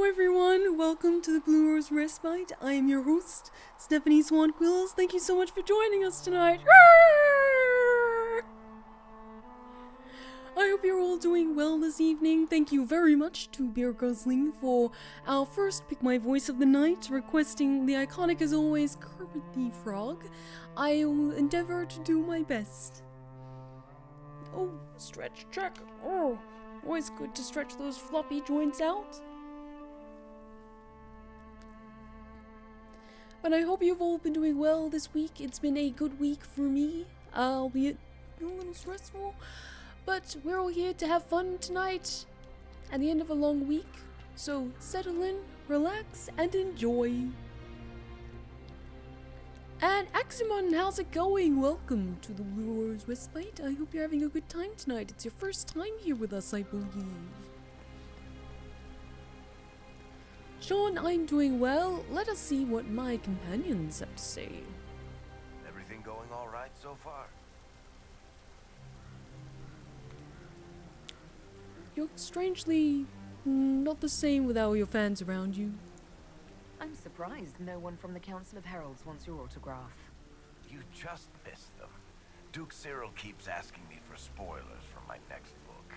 everyone, welcome to the Blue Rose Respite. I am your host, Stephanie Swan-Quills. Thank you so much for joining us tonight. I hope you're all doing well this evening. Thank you very much to Beer Guzzling for our first Pick My Voice of the night, requesting the iconic as always Kermit the Frog. I will endeavor to do my best. Oh, stretch check. Oh, always good to stretch those floppy joints out. But I hope you've all been doing well this week. It's been a good week for me, albeit a little stressful. But we're all here to have fun tonight at the end of a long week. So settle in, relax, and enjoy. And Aximon, how's it going? Welcome to the Blue Rose Respite. I hope you're having a good time tonight. It's your first time here with us, I believe. Sean, I'm doing well. Let us see what my companions have to say. Everything going all right so far? You're strangely not the same with all your fans around you. I'm surprised no one from the Council of Heralds wants your autograph. You just missed them. Duke Cyril keeps asking me for spoilers for my next book.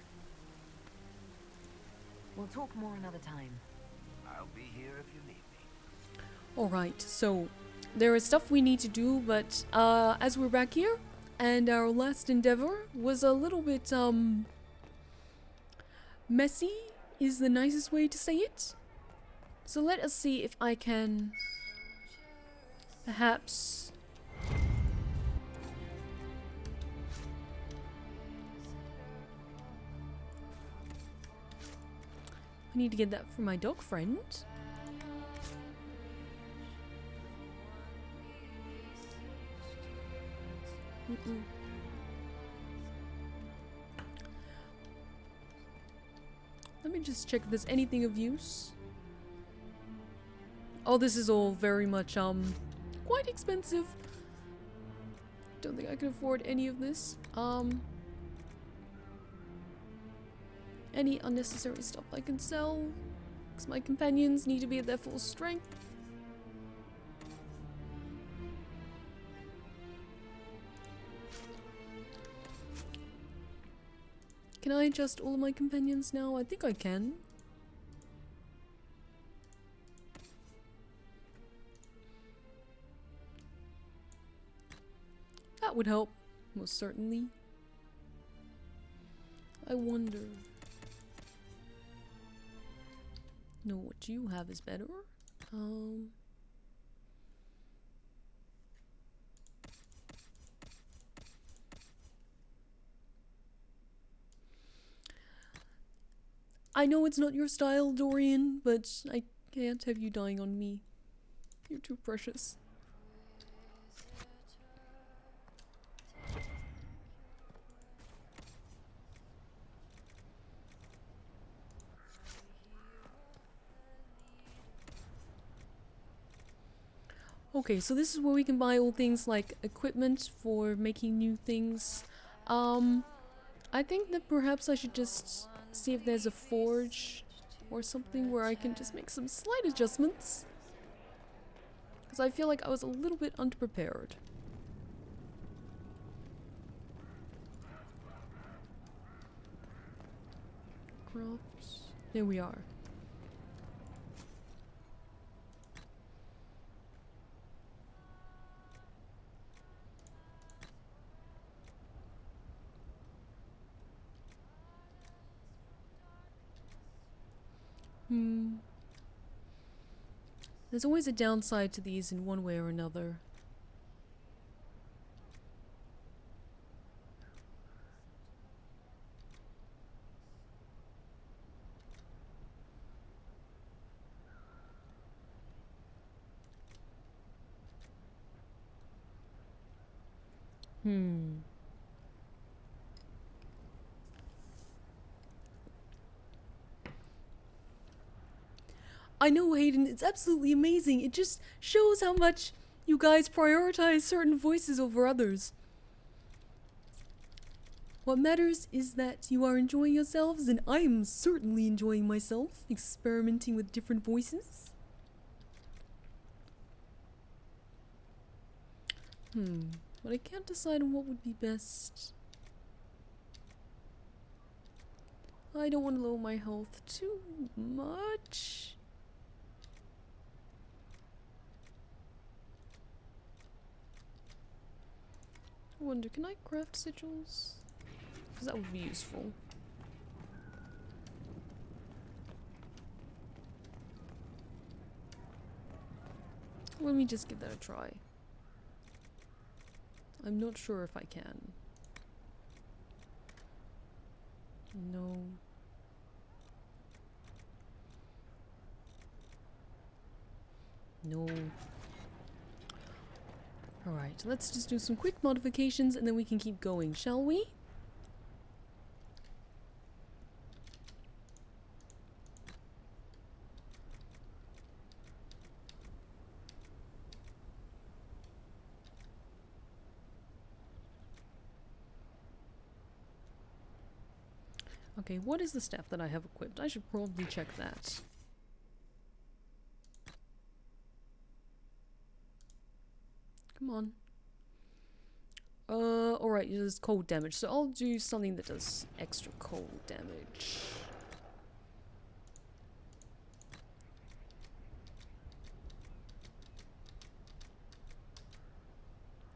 We'll talk more another time. I'll be here if you need me. Alright, so there is stuff we need to do, but as we're back here, and our last endeavor was a little bit messy is the nicest way to say it. So let us see if I can perhaps I need to get that for my dog friend. Let me just check if there's anything of use. Oh, this is all very much, quite expensive. Don't think I can afford any of this. Any unnecessary stuff I can sell, because my companions need to be at their full strength. Can I adjust all of my companions now? I think I can. That would help, most certainly. I wonder. No, what you have is better. I know it's not your style, Dorian, but I can't have you dying on me. You're too precious. Okay, so this is where we can buy all things like equipment for making new things. I think that perhaps I should just see if there's a forge or something where I can just make some slight adjustments. Because I feel like I was a little bit unprepared. Crops. There we are. There's always a downside to these in one way or another. I know, Hayden, it's absolutely amazing. It just shows how much you guys prioritize certain voices over others. What matters is that you are enjoying yourselves, and I am certainly enjoying myself, experimenting with different voices. But I can't decide on what would be best. I don't want to lower my health too much. I wonder, can I craft sigils? Because that would be useful. Let me just give that a try. I'm not sure if I can. No. No. Alright, let's just do some quick modifications and then we can keep going, shall we? Okay, what is the staff that I have equipped? I should probably check that. Come on. Alright, it does cold damage, so I'll do something that does extra cold damage.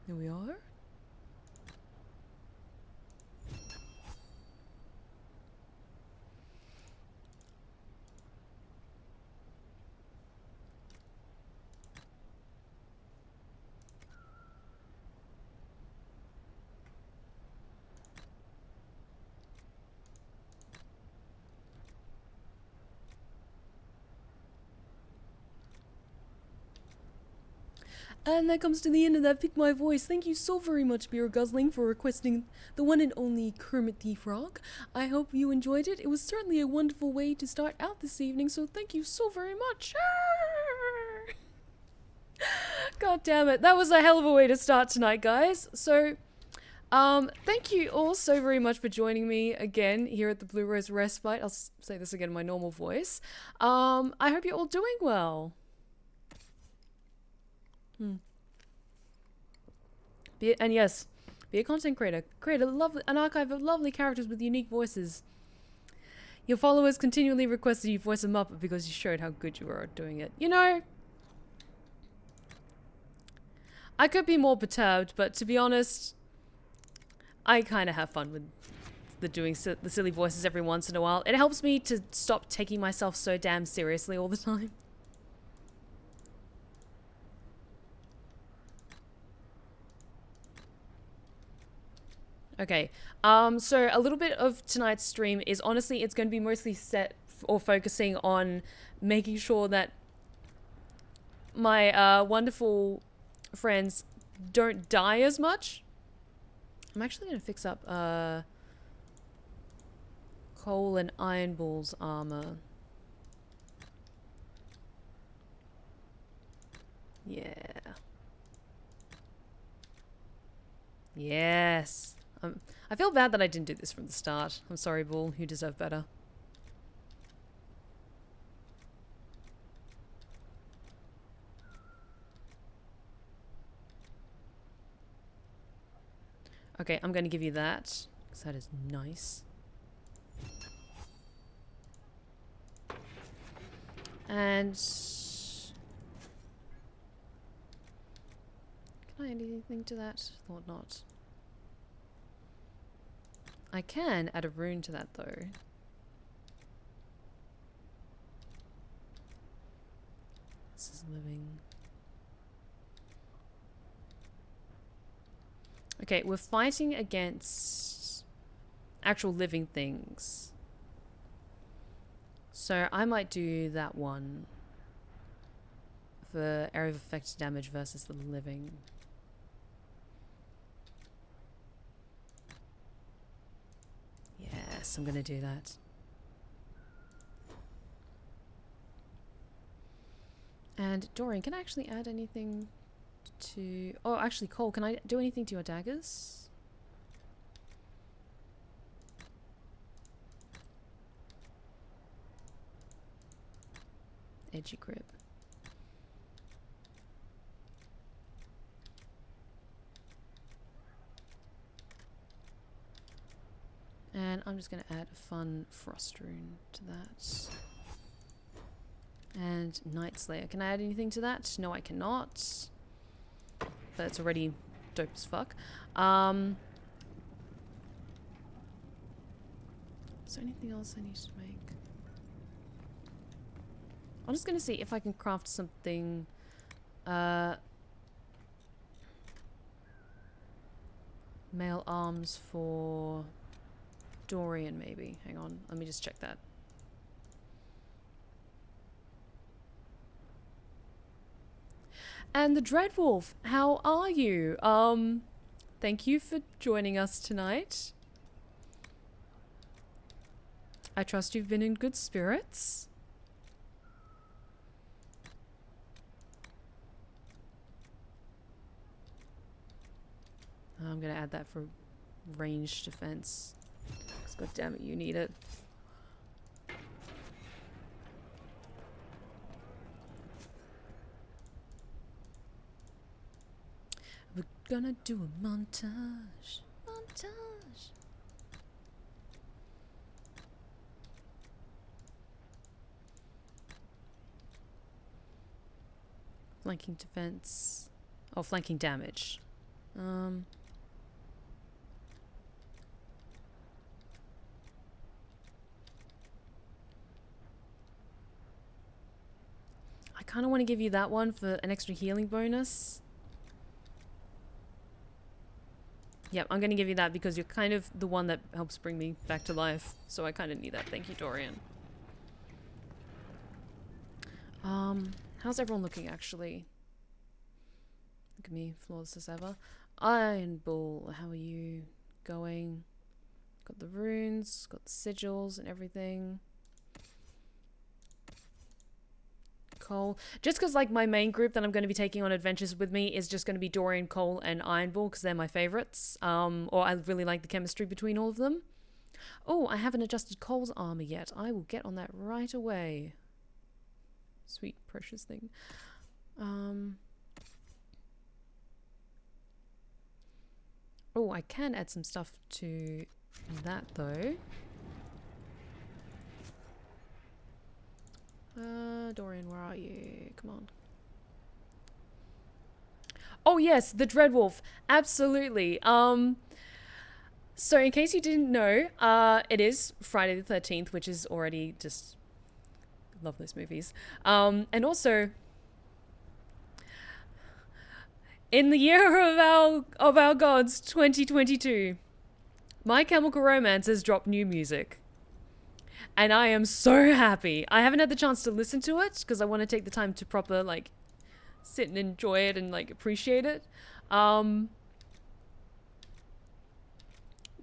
There we are. And that comes to the end of that Pick My Voice. Thank you so very much, Beer Guzzling, for requesting the one and only Kermit the Frog. I hope you enjoyed it. It was certainly a wonderful way to start out this evening, so thank you so very much. God damn it. That was a hell of a way to start tonight, guys. So, thank you all so very much for joining me again here at the Blue Rose Respite. I'll say this again in my normal voice. I hope you're all doing well. And yes, be a content creator. Create an archive of lovely characters with unique voices. Your followers continually requested you voice a Muppet because you showed how good you were at doing it. You know, I could be more perturbed, but to be honest, I kind of have fun with the silly voices every once in a while. It helps me to stop taking myself so damn seriously all the time. Okay, so a little bit of tonight's stream is honestly, it's going to be mostly set or focusing on making sure that my wonderful friends don't die as much. I'm actually going to fix up Coal and Iron Bull's armor. Yeah. Yes. I feel bad that I didn't do this from the start. I'm sorry, Bull. You deserve better. Okay, I'm going to give you that, because that is nice. And... can I add anything to that? Thought not. I can add a rune to that, though. This is living. Okay, we're fighting against actual living things. So I might do that one for area of effect damage versus the living. Yes, I'm gonna do that. And Dorian, can I actually add anything to... oh, actually, Cole, can I do anything to your daggers? edgy grip. And I'm just going to add a fun frost rune to that. And Night Slayer. Can I add anything to that? No, I cannot. But it's already dope as fuck. Is there anything else I need to make? I'm just going to see if I can craft something. Male arms for Dorian, maybe. Hang on, let me just check that. And the Dreadwolf, how are you? Thank you for joining us tonight. I trust you've been in good spirits. I'm gonna add that for ranged defense. Because god damn it, you need it. We're gonna do a montage. Montage. Flanking defense. Oh, flanking damage. I kind of want to give you that one for an extra healing bonus. Yep, I'm going to give you that because you're kind of the one that helps bring me back to life. So I kind of need that. Thank you, Dorian. How's everyone looking, actually? Look at me, flawless as ever. Iron Bull, how are you going? Got the runes, got the sigils and everything. Cole. Just because, like, my main group that I'm going to be taking on adventures with me is just going to be Dorian, Cole, and Iron Bull because they're my favorites. Or I really like the chemistry between all of them. Oh, I haven't adjusted Cole's armor yet. I will get on that right away. Sweet, precious thing. Oh, I can add some stuff to that, though. Dorian, where are you? Come on. Oh, yes, the Dreadwolf. Absolutely. So in case you didn't know, it is Friday the 13th, which is already just... Love those movies. And also... In the year of our gods, 2022, My Chemical Romance has dropped new music. And I am so happy. I haven't had the chance to listen to it because I want to take the time to proper, like, sit and enjoy it and, like, appreciate it. But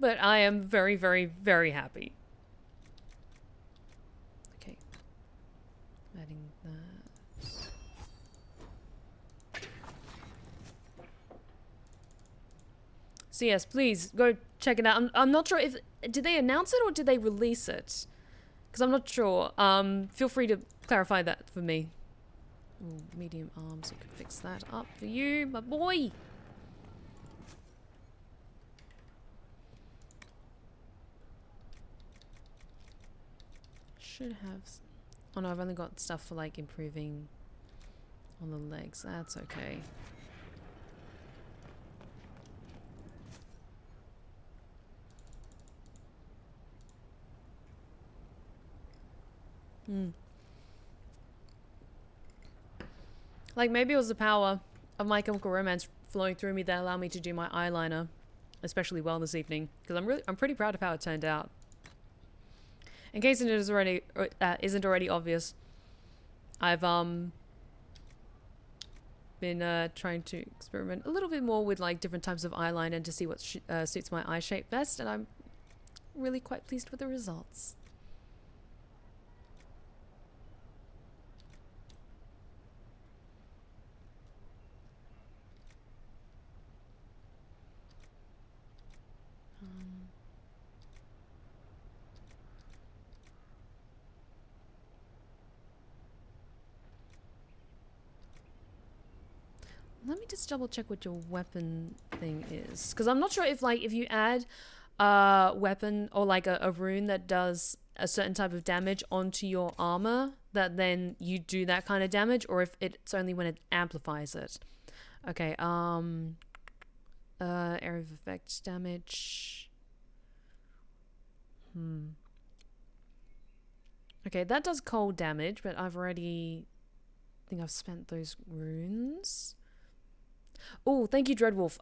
I am very, very, very happy. Okay. Adding that. So yes, please go check it out. I'm not sure if... Did they announce it or did they release it? Because I'm not sure. Feel free to clarify that for me. Ooh, medium arms. I could fix that up for you, my boy. Should have... Oh no, I've only got stuff for, like, improving on the legs. That's okay. Like, maybe it was the power of My Chemical Romance flowing through me that allowed me to do my eyeliner especially well this evening, because I'm pretty proud of how it turned out. In case it is already isn't already obvious, I've been trying to experiment a little bit more with, like, different types of eyeliner to see what suits my eye shape best, and I'm really quite pleased with the results. let me just double check what your weapon thing is. Because I'm not sure if, like, if you add weapon or like a rune that does a certain type of damage onto your armor, that then you do that kind of damage, or if it's only when it amplifies it. Okay, area of effect damage. Okay, that does cold damage, but I've already, I think I've spent those runes. Oh, thank you, Dreadwolf.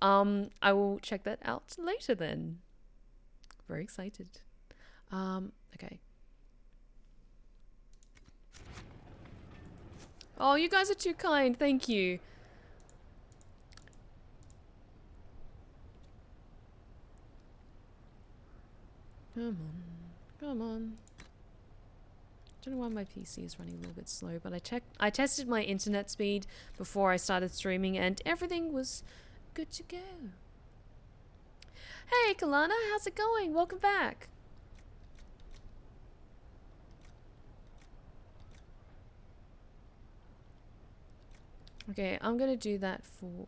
I will check that out later then. Very excited. Okay. Oh, you guys are too kind. Thank you. Come on. Come on. Don't know why my PC is running a little bit slow, but I tested my internet speed before I started streaming and everything was good to go. Hey, Kalana, how's it going? Welcome back. Okay, I'm gonna do that for...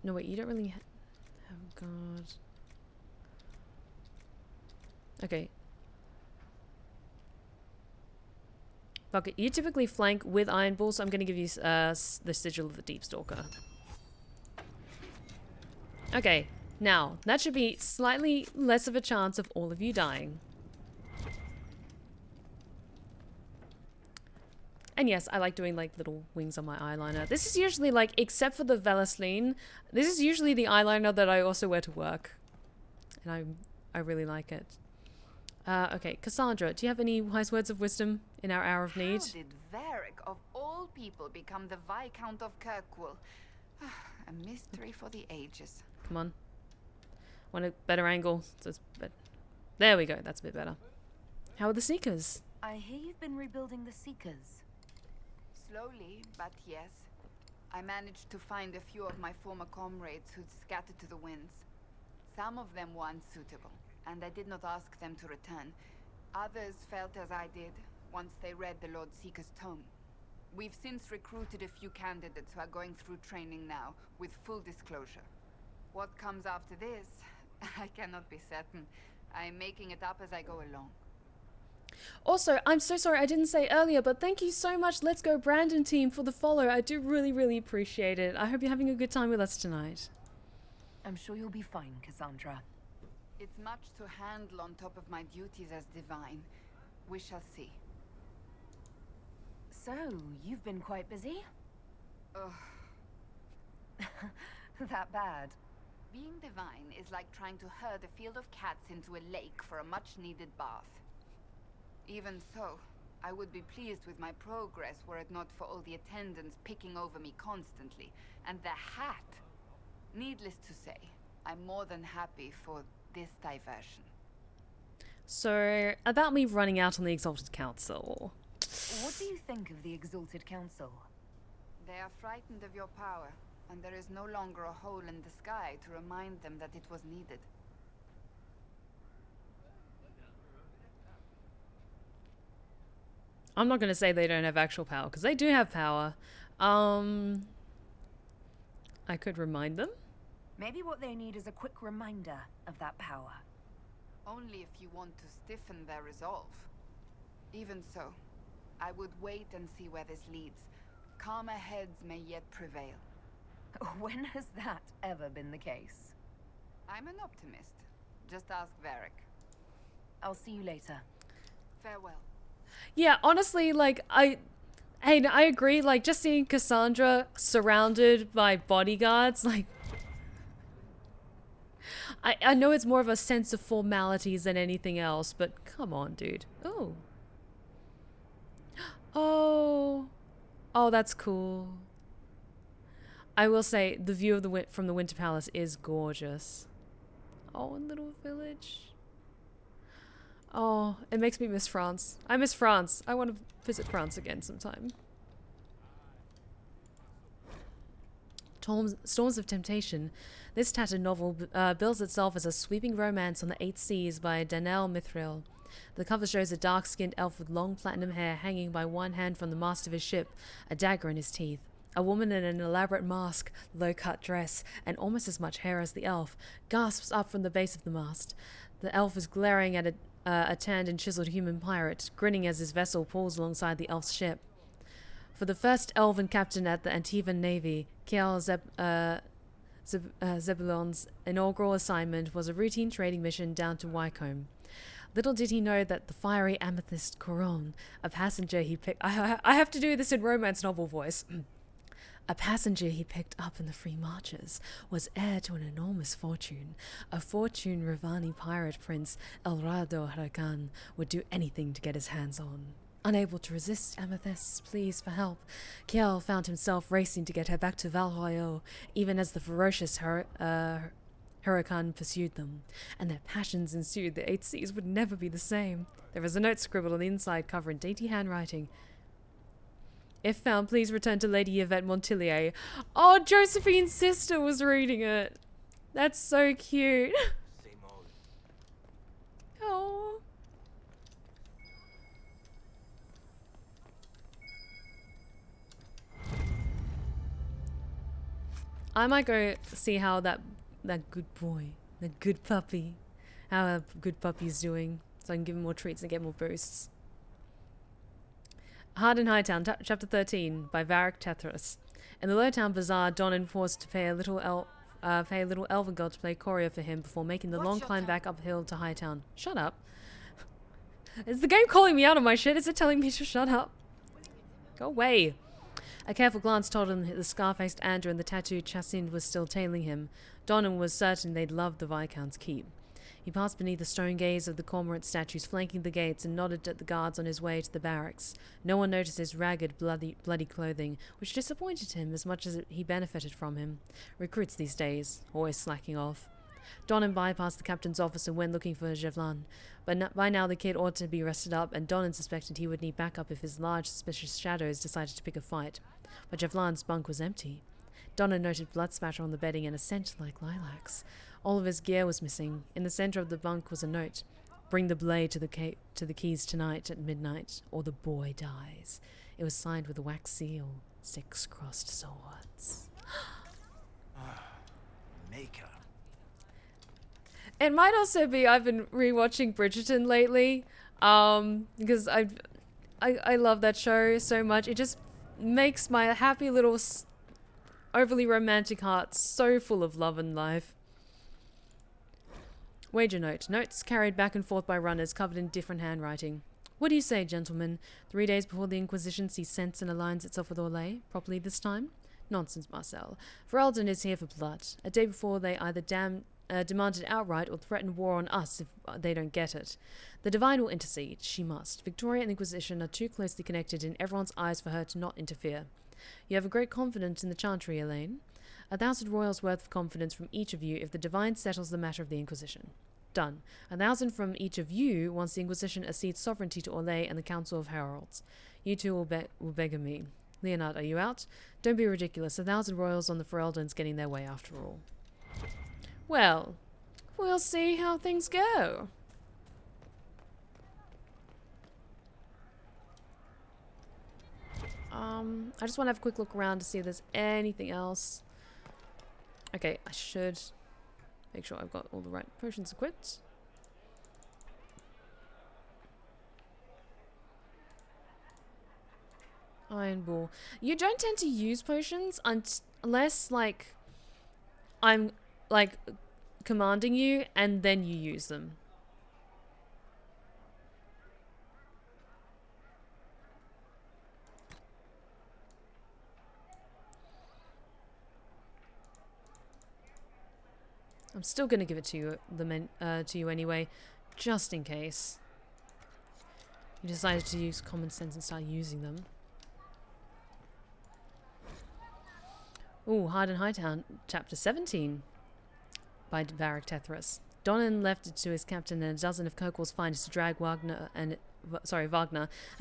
No, wait, you don't really have guard. Okay. Fuck it. You typically flank with Iron Bull, so I'm gonna give you the Sigil of the Deep Stalker. Okay, now, that should be slightly less of a chance of all of you dying. And yes, I like doing like little wings on my eyeliner. This is usually like, except for the Velasline, this is usually the eyeliner that I also wear to work. And I really like it. Okay, Cassandra, do you have any wise words of wisdom in our hour of need? How did Varric, of all people, become the Viscount of Kirkwall? A mystery for the ages. Come on. Want a better angle? There we go, that's a bit better. How are the Seekers? I hear you've been rebuilding the Seekers. Slowly, but yes. I managed to find a few of my former comrades who'd scattered to the winds. Some of them were unsuitable, and I did not ask them to return. Others felt as I did, once they read the Lord Seeker's tome. We've since recruited a few candidates who are going through training now, with full disclosure. What comes after this, I cannot be certain. I'm making it up as I go along. Also, I'm so sorry I didn't say earlier, but thank you so much, Let's Go Brandon team, for the follow. I do really, really appreciate it. I hope you're having a good time with us tonight. I'm sure you'll be fine, Cassandra. It's much to handle on top of my duties as divine. We shall see. So, you've been quite busy? Ugh. That bad? Being divine is like trying to herd a field of cats into a lake for a much-needed bath. Even so, I would be pleased with my progress were it not for all the attendants picking over me constantly. And the hat! Needless to say, I'm more than happy for this diversion. So, about me running out on the Exalted Council. What do you think of the Exalted Council? They are frightened of your power, and there is no longer a hole in the sky to remind them that it was needed. I'm not going to say they don't have actual power, because they do have power. I could remind them. Maybe what they need is a quick reminder of that power. Only if you want to stiffen their resolve. Even so, I would wait and see where this leads. Calmer heads may yet prevail. When has that ever been the case? I'm an optimist. Just ask Varric. I'll see you later. Farewell. Yeah, honestly, like, I agree, like, just seeing Cassandra surrounded by bodyguards, like, I know it's more of a sense of formalities than anything else, but come on, dude. Oh. Oh, that's cool. I will say, the view of from the Winter Palace is gorgeous. Oh, a little village. Oh, it makes me miss France. I miss France. I want to visit France again sometime. Storms of Temptation. This tattered novel bills itself as a sweeping romance on the 8 seas by Danielle Mithril. The cover shows a dark-skinned elf with long platinum hair hanging by one hand from the mast of his ship, a dagger in his teeth. A woman in an elaborate mask, low-cut dress, and almost as much hair as the elf, gasps up from the base of the mast. The elf is glaring at a tanned and chiseled human pirate, grinning as his vessel pulls alongside the elf's ship. For the first elven captain at the Antivan Navy, Zebulon's inaugural assignment was a routine trading mission down to Wycombe. Little did he know that the fiery amethyst Coron, a passenger he picked... I have to do this in romance novel voice. A passenger he picked up in the Free Marches was heir to an enormous fortune, a fortune Ravani pirate prince Elrado Harakan would do anything to get his hands on. Unable to resist Amethyst's pleas for help, Kiel found himself racing to get her back to Val Royale, even as the ferocious Huracan pursued them, and their passions ensued. The 8 seas would never be the same. There was a note scribbled on the inside cover in dainty handwriting. If found, please return to Lady Yvette Montilier. Oh, Josephine's sister was reading it. That's so cute. Oh. I might go see how that good boy, that good puppy, how a good puppy's doing, so I can give him more treats and get more boosts. Hard in Hightown, Chapter 13, by Varric Tethras. In the Lowtown Bazaar, Donnan forced to pay a little elven girl to play courier for him before making the long climb back uphill to Hightown. Shut up. Is the game calling me out on my shit? Is it telling me to shut up? Go away. A careful glance told him that the scar-faced Andrew and the tattooed Chassin was still tailing him. Donnan was certain they'd loved the Viscount's keep. He passed beneath the stone gaze of the cormorant statues flanking the gates and nodded at the guards on his way to the barracks. No one noticed his ragged, bloody clothing, which disappointed him as much as he benefited from him. Recruits these days, always slacking off. Donnan bypassed the captain's office and went looking for Javelin, but by now the kid ought to be rested up, and Donnan suspected he would need backup if his large, suspicious shadows decided to pick a fight. But Javelin's bunk was empty. Donnan noted blood spatter on the bedding and a scent like lilacs. All of his gear was missing. In the center of the bunk was a note. Bring the blade to the keys tonight at midnight, or the boy dies. It was signed with a wax seal. 6 crossed swords. Maker. It might also be I've been rewatching Bridgerton lately, because I love that show so much. It just makes my happy little overly romantic heart so full of love and life. Wager note. Notes carried back and forth by runners, covered in different handwriting. What do you say, gentlemen? 3 days before the Inquisition sees sense and aligns itself with Orlais, properly this time? Nonsense, Marcel. Ferelden is here for blood. A day before, they either demand it outright or threaten war on us if they don't get it. The Divine will intercede. She must. Victoria and the Inquisition are too closely connected in everyone's eyes for her to not interfere. You have a great confidence in the Chantry, Elaine. 1,000 royals worth of confidence from each of you if the Divine settles the matter of the Inquisition. Done. 1,000 from each of you once the Inquisition accedes sovereignty to Orlais and the Council of Heralds. You two will beg of me. Leonard, are you out? Don't be ridiculous. 1,000 royals on the Fereldans getting their way after all. Well, we'll see how things go. I just want to have a quick look around to see if there's anything else. Okay, I should make sure I've got all the right potions equipped. Iron Ball. You don't tend to use potions unless, like, I'm, like, commanding you and then you use them. I'm still gonna give it to you, to you anyway, just in case you decided to use common sense and start using them. Ooh, Hard in Hightown, Chapter 17, by Varric Tethras. Donnan left it to his captain and a dozen of Kirkwall's finest to drag Wagner and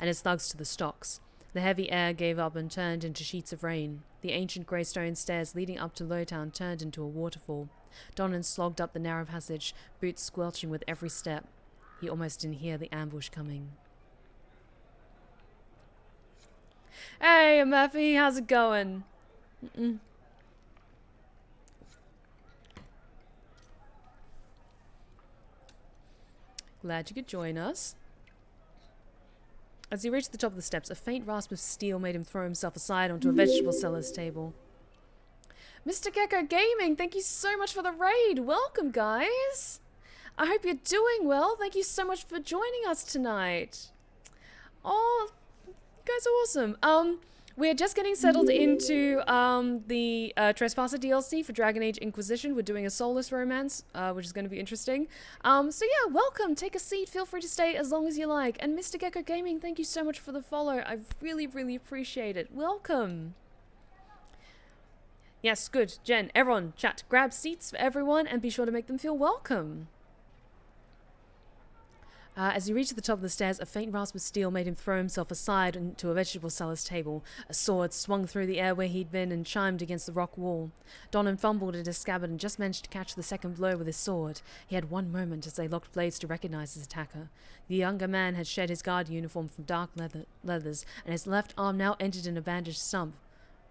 his thugs to the stocks. The heavy air gave up and turned into sheets of rain. The ancient grey stone stairs leading up to Lowtown turned into a waterfall. Donnan slogged up the narrow passage, boots squelching with every step. He almost didn't hear the ambush coming. Hey, Murphy, how's it going? Glad you could join us. As he reached the top of the steps, a faint rasp of steel made him throw himself aside onto a vegetable seller's table. Mr. Gecko Gaming, thank you so much for the raid. Welcome, guys. I hope you're doing well. Thank you so much for joining us tonight. Oh, you guys are awesome. We're just getting settled into the Trespasser DLC for Dragon Age Inquisition. We're doing a soulless romance, which is going to be interesting. So yeah, welcome. Take a seat. Feel free to stay as long as you like. And Mr. Gecko Gaming, thank you so much for the follow. I really, really appreciate it. Welcome. Yes, good. Jen, everyone, chat. Grab seats for everyone and be sure to make them feel welcome. As he reached the top of the stairs, a faint rasp of steel made him throw himself aside into a vegetable seller's table. A sword swung through the air where he'd been and chimed against the rock wall. Donnan fumbled at his scabbard and just managed to catch the second blow with his sword. He had one moment as they locked blades to recognize his attacker. The younger man had shed his guard uniform from dark leathers, and his left arm now ended in a bandaged stump.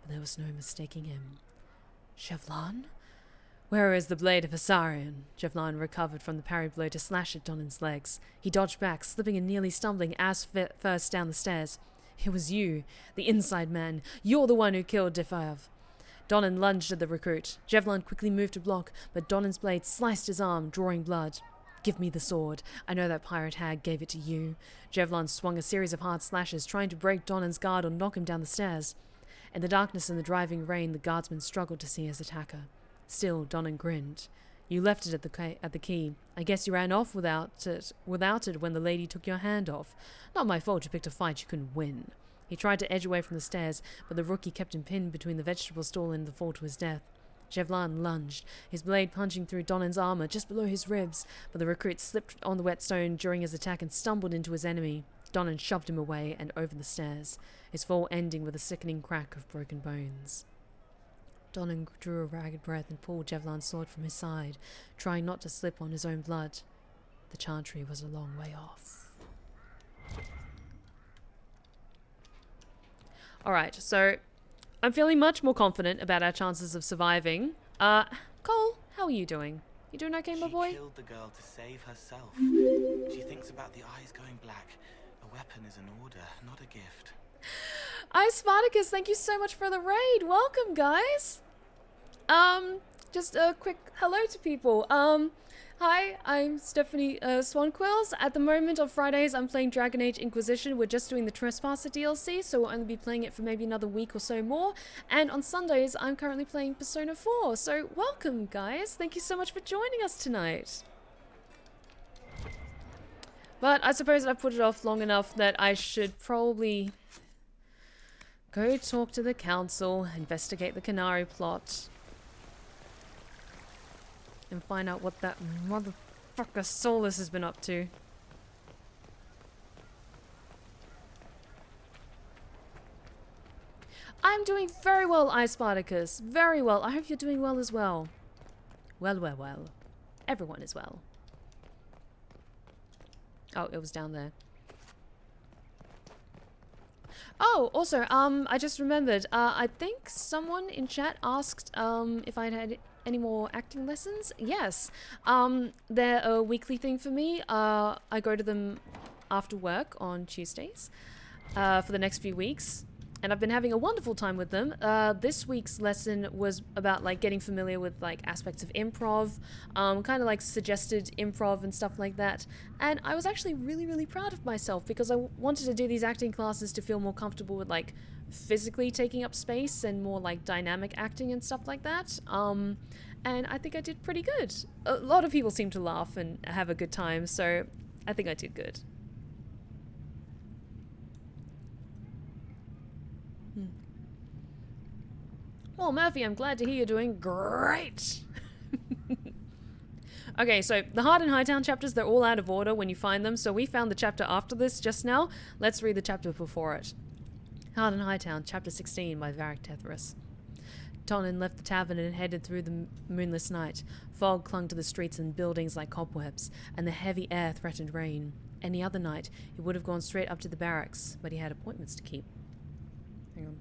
But there was no mistaking him. Chevlon? Where is the blade of Asarion? Chevlon recovered from the parry blow to slash at Donnan's legs. He dodged back, slipping and nearly stumbling ass first down the stairs. It was you, the inside man. You're the one who killed Defaev. Donnan lunged at the recruit. Chevlon quickly moved to block, but Donnan's blade sliced his arm, drawing blood. Give me the sword. I know that pirate hag gave it to you. Chevlon swung a series of hard slashes, trying to break Donnan's guard or knock him down the stairs. In the darkness and the driving rain, the guardsman struggled to see his attacker. Still, Donnan grinned. You left it at the key. I guess you ran off without it when the lady took your hand off. Not my fault you picked a fight you couldn't win. He tried to edge away from the stairs, but the rookie kept him pinned between the vegetable stall and the fall to his death. Chevlon lunged, his blade punching through Donnan's armor just below his ribs, but the recruit slipped on the wet stone during his attack and stumbled into his enemy. Donnan shoved him away and over the stairs, his fall ending with a sickening crack of broken bones. Donnan drew a ragged breath and pulled Chevlon's sword from his side, trying not to slip on his own blood. The chantry was a long way off. Alright, so I'm feeling much more confident about our chances of surviving. Cole, how are you doing? You doing okay, my boy? She killed the girl to save herself. She thinks about the eyes going black. A weapon is an order, not a gift. Spartacus, thank you so much for the raid. Welcome, guys. Just a quick hello to people. Hi, I'm Stephanie Swanquills. At the moment on Fridays, I'm playing Dragon Age Inquisition. We're just doing the Trespasser DLC, so we'll only be playing it for maybe another week or so more. And on Sundays, I'm currently playing Persona 4. So welcome, guys. Thank you so much for joining us tonight. But I suppose I've put it off long enough that I should probably go talk to the council, investigate the Canary plot, and find out what that motherfucker Solus has been up to. I'm doing very well, Spartacus. Very well. I hope you're doing well as well. Well. Everyone is well. Oh, it was down there. Oh, also, I just remembered, I think someone in chat asked, if I'd had any more acting lessons. Yes. They're a weekly thing for me. I go to them after work on Tuesdays, for the next few weeks. And I've been having a wonderful time with them. This week's lesson was about like getting familiar with like aspects of improv, kind of like suggested improv and stuff like that. And I was actually really, really proud of myself because I wanted to do these acting classes to feel more comfortable with like physically taking up space and more like dynamic acting and stuff like that. And I think I did pretty good. A lot of people seem to laugh and have a good time, so I think I did good. Well, Murphy, I'm glad to hear you're doing great. Okay, so the Hard and Hightown chapters, they're all out of order when you find them, so we found the chapter after this just now. Let's read the chapter before it. Hard and Hightown, chapter 16 by Varric Tethras. Donnan left the tavern and headed through the moonless night. Fog clung to the streets and buildings like cobwebs, and the heavy air threatened rain. Any other night, he would have gone straight up to the barracks, but he had appointments to keep. Hang on.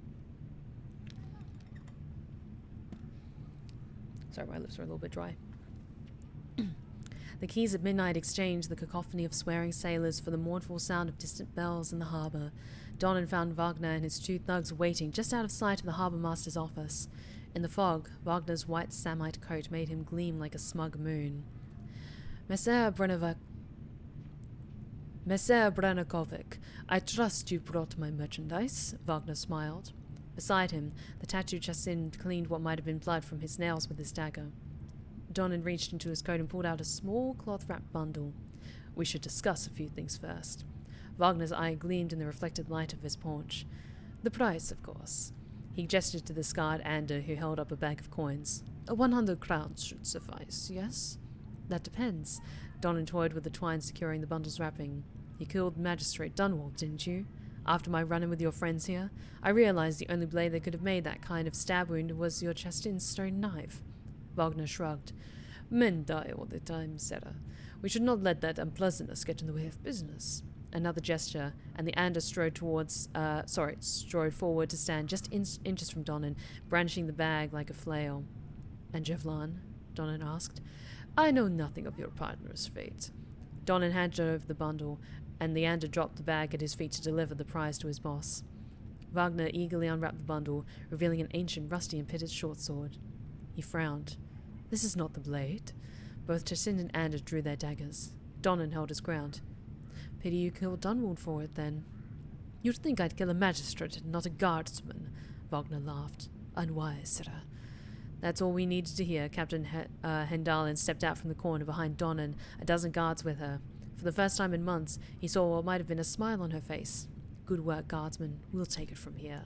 Sorry, my lips are a little bit dry. The keys at midnight exchanged the cacophony of swearing sailors for the mournful sound of distant bells in the harbour. Donnan found Wagner and his 2 thugs waiting just out of sight of the harbour master's office. In the fog, Wagner's white samite coat made him gleam like a smug moon. Messer Branakovic, I trust you brought my merchandise, Wagner smiled. Beside him, the tattooed Chassin cleaned what might have been blood from his nails with his dagger. Donnan reached into his coat and pulled out a small cloth-wrapped bundle. We should discuss a few things first. Wagner's eye gleamed in the reflected light of his paunch. The price, of course. He gestured to the scarred Ander, who held up a bag of coins. 100 crowns should suffice, yes? That depends. Donnan toyed with the twine securing the bundle's wrapping. You killed Magistrate Dunwall, didn't you? After my run-in with your friends here, I realized the only blade that could have made that kind of stab wound was your Chastin's stone knife. Wagner shrugged. Men die all the time, Sarah. We should not let that unpleasantness get in the way of business. Another gesture, and the Ander strode forward to stand just inches from Donnan, brandishing the bag like a flail. And Jevlan? Donnan asked. I know nothing of your partner's fate. Donnan handed over the bundle, and the Ander dropped the bag at his feet to deliver the prize to his boss. Wagner eagerly unwrapped the bundle, revealing an ancient, rusty and pitted short sword. He frowned. This is not the blade. Both Chassin and Ander drew their daggers. Donnan held his ground. Pity you killed Dunwall for it, then. You'd think I'd kill a magistrate and not a guardsman, Wagner laughed. Unwise, sir. That's all we needed to hear. Captain Hendalen stepped out from the corner behind Donnan, a dozen guards with her. For the first time in months, he saw what might have been a smile on her face. Good work, guardsman. We'll take it from here.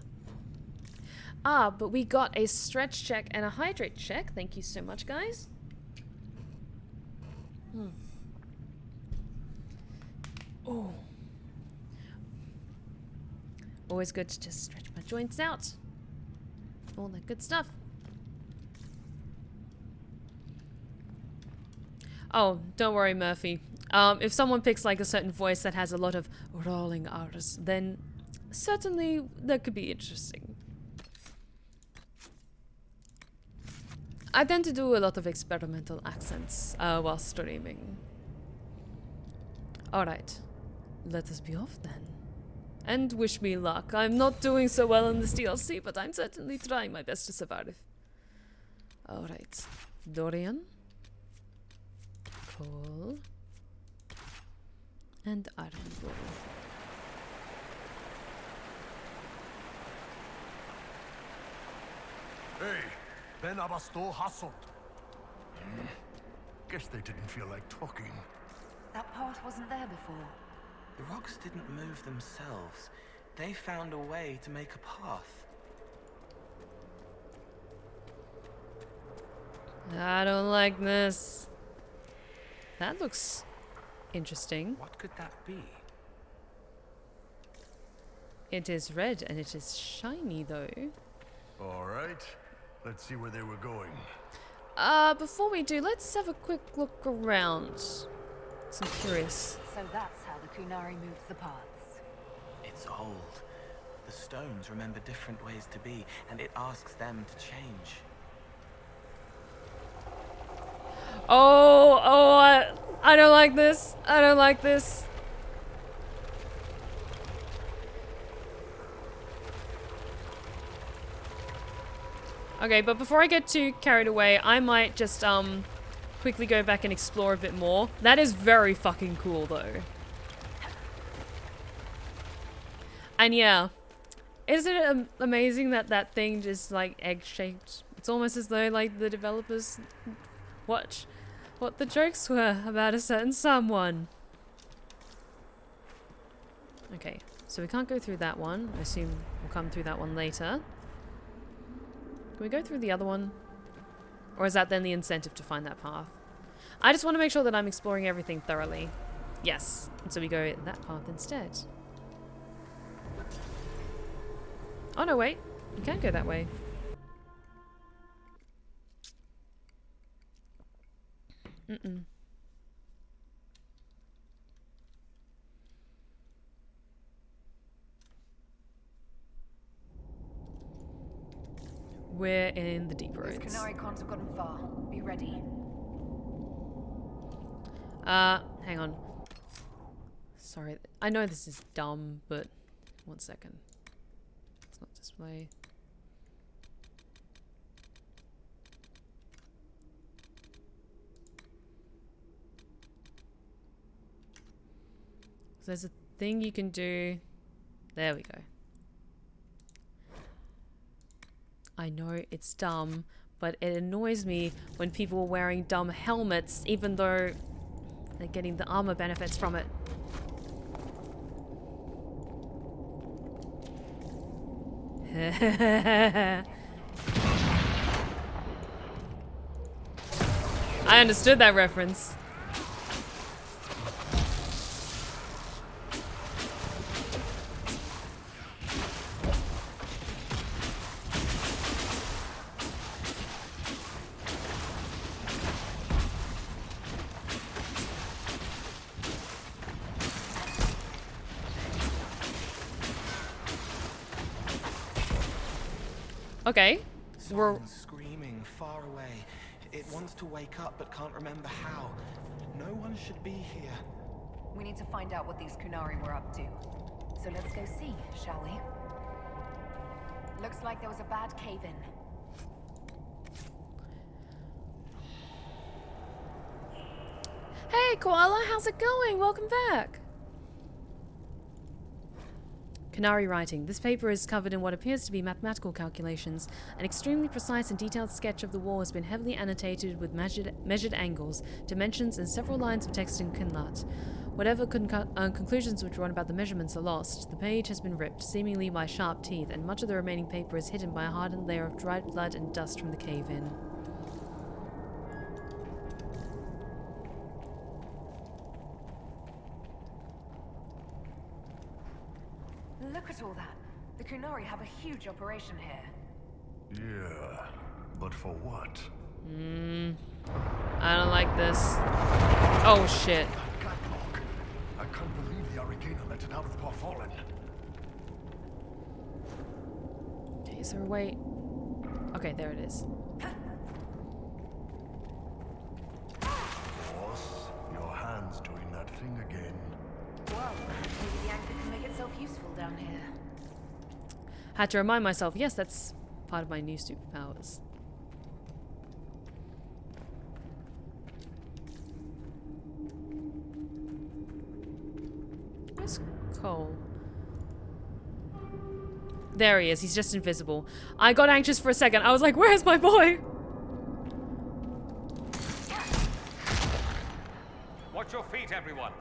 Ah, but we got a stretch check and a hydrate check. Thank you so much, guys. Oh. Always good to just stretch my joints out. All that good stuff. Oh, don't worry, Murphy. If someone picks like a certain voice that has a lot of rolling R's, then certainly that could be interesting. I tend to do a lot of experimental accents while streaming. Alright, let us be off then. And wish me luck. I'm not doing so well in this DLC, but I'm certainly trying my best to survive. Alright, Dorian, Cole, and Arendelle. Hey, Ben Abasto hassled. Guess they didn't feel like talking. That path wasn't there before. The rocks didn't move themselves. They found a way to make a path. I don't like this. That looks interesting. What could that be? It is red and it is shiny though. All right, let's see where they were going. Before we do, let's have a quick look around. I'm curious. So that's how the Kunari moved the paths. It's old. The stones remember different ways to be, and it asks them to change. I don't like this. I don't like this. Okay, but before I get too carried away, I might just quickly go back and explore a bit more. That is very fucking cool though. And yeah, isn't it amazing that that thing just like egg-shaped? It's almost as though like the developers watch what the jokes were about a certain someone. Okay, so we can't go through that one. I assume we'll come through that one later. Can we go through the other one? Or is that then the incentive to find that path? I just want to make sure that I'm exploring everything thoroughly. Yes, and so we go that path instead. Oh no, wait. You can't go that way. we're in the deep roads. Those Canary can't have gotten far. Be ready. Hang on. Sorry, I know this is dumb, but 1 second. Let's not display. So there's a thing you can do. There we go. I know it's dumb, but it annoys me when people are wearing dumb helmets, even though they're getting the armor benefits from it. I understood that reference. Okay. We're Someone's screaming far away. It wants to wake up but can't remember how. No one should be here. We need to find out what these Kunari were up to. So let's go see, shall we? Looks like there was a bad cave-in. Hey, Koala, how's it going? Welcome back. Canary writing. This paper is covered in what appears to be mathematical calculations. An extremely precise and detailed sketch of the wall has been heavily annotated with measured angles, dimensions, and several lines of text in Kunlat. Whatever conclusions were drawn about the measurements are lost. The page has been ripped, seemingly by sharp teeth, and much of the remaining paper is hidden by a hardened layer of dried blood and dust from the cave-in. Look at all that. The Kunari have a huge operation here. Yeah, but for what? I don't like this. Oh shit. Catlock. I can't believe the Arcana let it out of Parfallen. Okay, is there a way? Okay, there it is. Boss, your hand's doing that thing again. Well, maybe the anchor can make itself useful down here. Had to remind myself, yes, that's part of my new superpowers. Where's Cole? There he is, he's just invisible. I got anxious for a second. I was like, where's my boy? Watch your feet, everyone.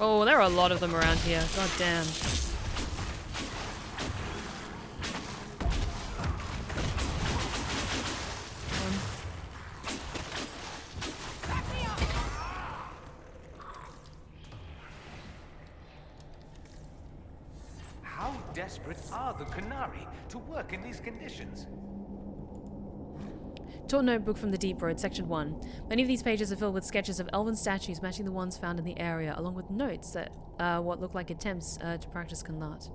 Oh, there are a lot of them around here. God damn. How desperate are the Kunari to work in these conditions? Tour notebook from the Deep Road, Section 1. Many of these pages are filled with sketches of elven statues matching the ones found in the area, along with notes that what look like attempts to practice Kunlat.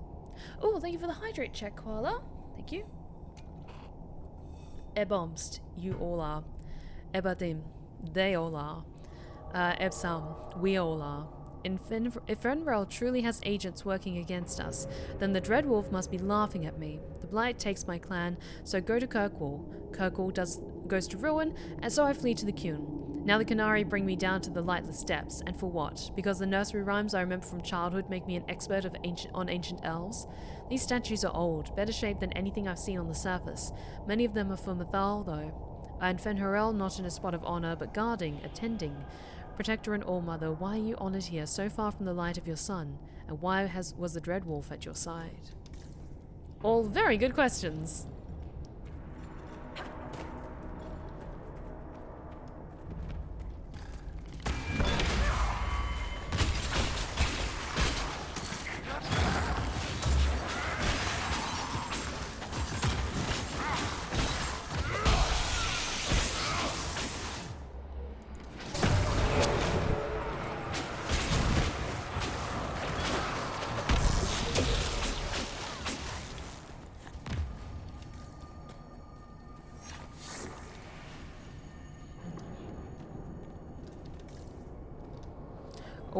Oh, thank you for the hydrate check, Koala. Thank you. Ebomst, you all are. Ebadim, they all are. Ebsam, we all are. If Fenrel truly has agents working against us, then the Dreadwolf must be laughing at me. The Blight takes my clan, so go to Kirkwall. Kirkwall goes to ruin, and so I flee to the Qun. Now the Kunari bring me down to the lightless depths, and for what? Because the nursery rhymes I remember from childhood make me an expert on ancient elves? These statues are old, better shaped than anything I've seen on the surface. Many of them are for Mathal, though. And Fenrel not in a spot of honor, but guarding, attending. Protector and All-Mother, why are you honored here, so far from the light of your sun? And why was the Dreadwolf at your side? All very good questions.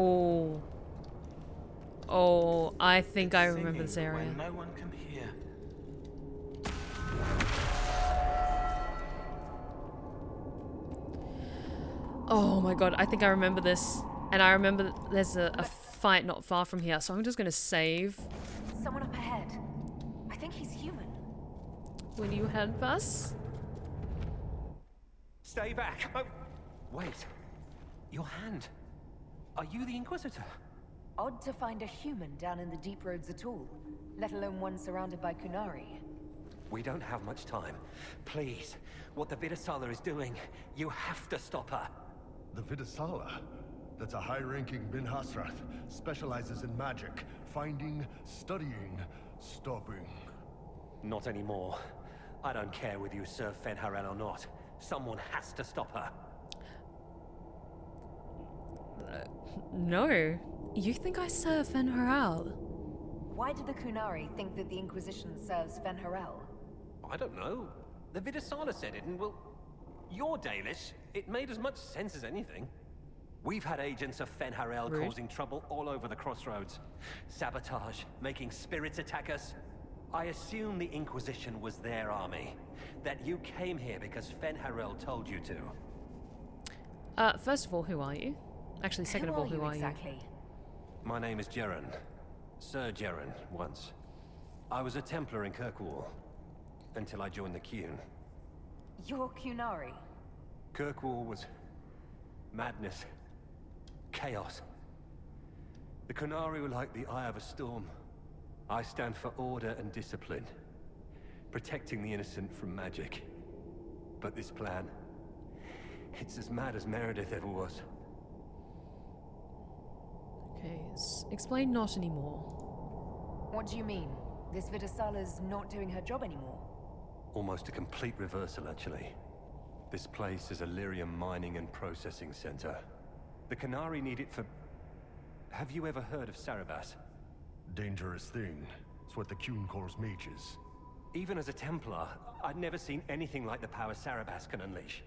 Oh. Oh, I think I remember this Singing, but area. when no one can hear. Oh my god, I think I remember this. And I remember that there's a fight not far from here, so I'm just gonna save. Someone up ahead. I think he's human. Will you help us? Stay back. Oh, wait. Your hand. Are you the Inquisitor? Odd to find a human down in the deep roads at all, let alone one surrounded by Kunari. We don't have much time. Please, what the Vidasala is doing, you have to stop her. The Vidasala? That's a high-ranking Bin Hasrath. Specializes in magic. Finding, studying, stopping. Not anymore. I don't care whether you serve Fenharel or not. Someone has to stop her. No. You think I serve Fenharel? Why do the Kunari think that the Inquisition serves Fenharel? I don't know. The Vidasala said it, and well, you're Dalish. It made as much sense as anything. We've had agents of Fenharel causing trouble all over the crossroads. Sabotage, making spirits attack us. I assume the Inquisition was their army. That you came here because Fenharel told you to. First of all, who are you? Actually, second of all, who are exactly? you? My name is Jeren. Sir Jeren, once. I was a Templar in Kirkwall. Until I joined the Qun. You're Kunari. Kirkwall was madness. Chaos. The Kunari were like the eye of a storm. I stand for order and discipline. Protecting the innocent from magic. But this plan... it's as mad as Meredith ever was. Okay, explain not anymore. What do you mean? This Vidasala's not doing her job anymore? Almost a complete reversal, actually. This place is a lyrium mining and processing center. The Kunari need it for... Have you ever heard of Sarabas? Dangerous thing. It's what the Qun calls mages. Even as a Templar, I'd never seen anything like the power Sarabas can unleash.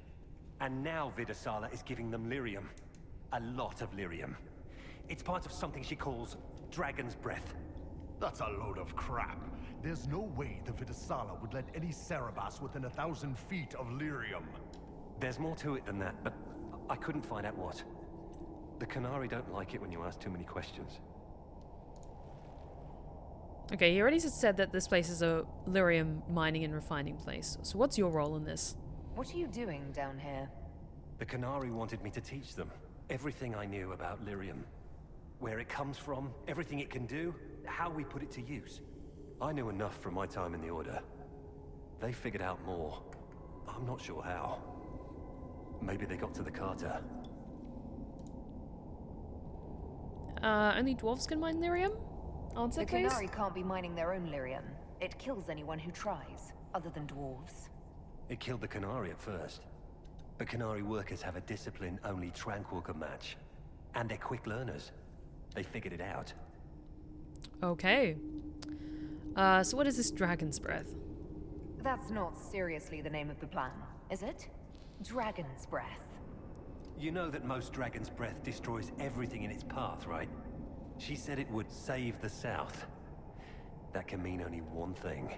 And now Vidasala is giving them lyrium. A lot of lyrium. It's part of something she calls Dragon's Breath. That's a load of crap. There's no way the Vidasala would let any Sarabas within 1,000 feet of lyrium. There's more to it than that, but I couldn't find out what. The Kunari don't like it when you ask too many questions. Okay, you already said that this place is a lyrium mining and refining place. So what's your role in this? What are you doing down here? The Kunari wanted me to teach them everything I knew about lyrium. Where it comes from, everything it can do, how we put it to use. I knew enough from my time in the Order. They figured out more. I'm not sure how. Maybe they got to the Carter. Only dwarves can mine lyrium? Answer, The please. Kunari can't be mining their own lyrium. It kills anyone who tries, other than dwarves. It killed the Kunari at first. But Kunari workers have a discipline only Tranquil can match. And they're quick learners. They figured it out. Okay. So what is this Dragon's Breath? That's not seriously the name of the plan, is it? Dragon's Breath. You know that most Dragon's Breath destroys everything in its path, right? She said it would save the South. That can mean only one thing.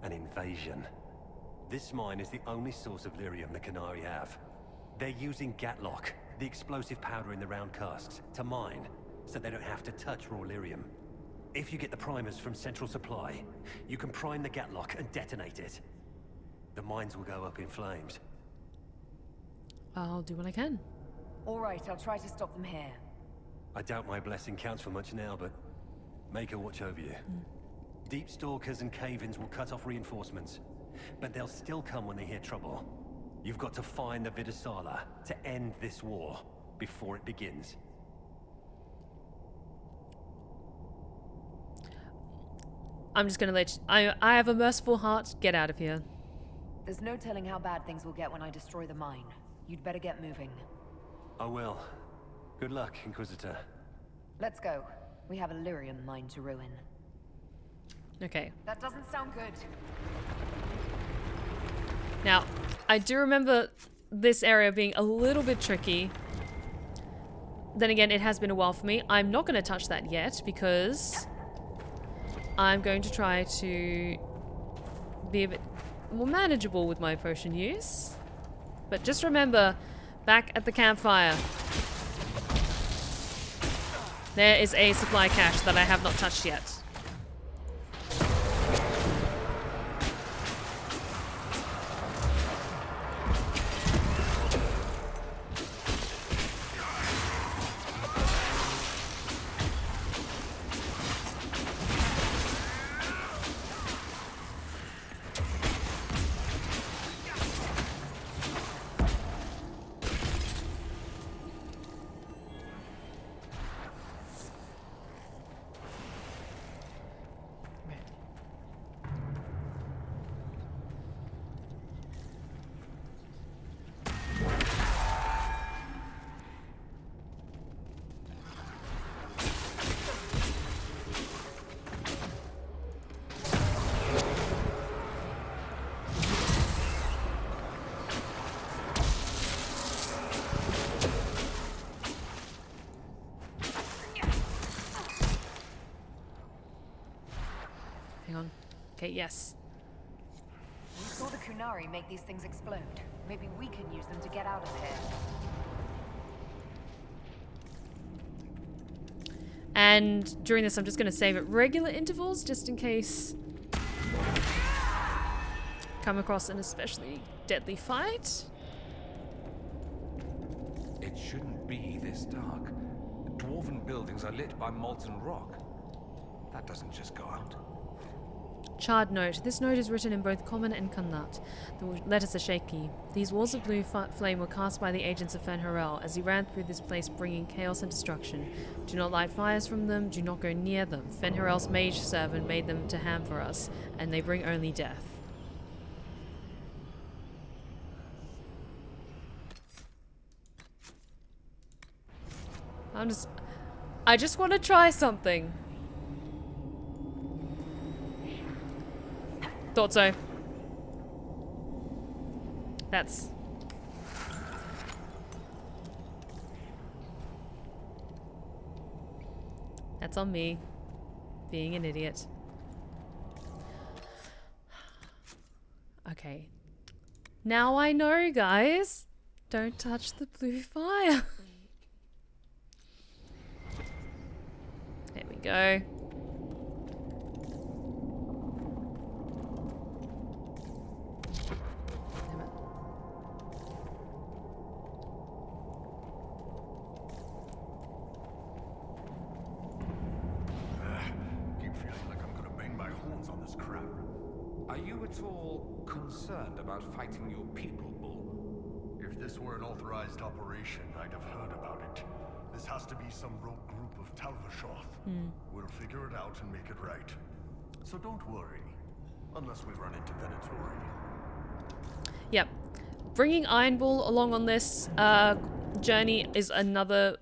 An invasion. This mine is the only source of lyrium the Kunari have. They're using Gatlock, the explosive powder in the round casks, to mine, so they don't have to touch raw lyrium. If you get the primers from Central Supply, you can prime the Gatlock and detonate it. The mines will go up in flames. I'll do what I can. All right, I'll try to stop them here. I doubt my blessing counts for much now, but make her watch over you. Deep stalkers and cave-ins will cut off reinforcements, but they'll still come when they hear trouble. You've got to find the Vidasala to end this war before it begins. I'm just gonna let you... I have a merciful heart. Get out of here. There's no telling how bad things will get when I destroy the mine. You'd better get moving. I will. Good luck, Inquisitor. Let's go. We have a lyrium mine to ruin. Okay. That doesn't sound good. Now, I do remember this area being a little bit tricky. then again, it has been a while for me. I'm not going to touch that yet because I'm going to try to be a bit more manageable with my potion use. But just remember, back at the campfire, there is a supply cache that I have not touched yet. Okay, yes. We saw the Kunari make these things explode. Maybe we can use them to get out of here. And during this, I'm just going to save at regular intervals, just in case come across an especially deadly fight. It shouldn't be this dark. Dwarven buildings are lit by molten rock. That doesn't just go out. Charred note. This note is written in both Common and Kannat. The letters are shaky. These walls of blue flame were cast by the agents of Fen'Harel as he ran through this place bringing chaos and destruction. Do not light fires from them, do not go near them. Fen'Harel's mage servant made them to ham for us, and they bring only death. I just want to try something. Thought so. That's on me, being an idiot. Okay. Now I know, guys. Don't touch the blue fire. There we go. At all concerned about fighting your people, Bull? If this were an authorized operation, I'd have heard about it. This has to be some rogue group of Talvashoth. We'll figure it out and make it right. So don't worry, unless we run into Venatori. Yep. Bringing Iron Bull along on this journey is another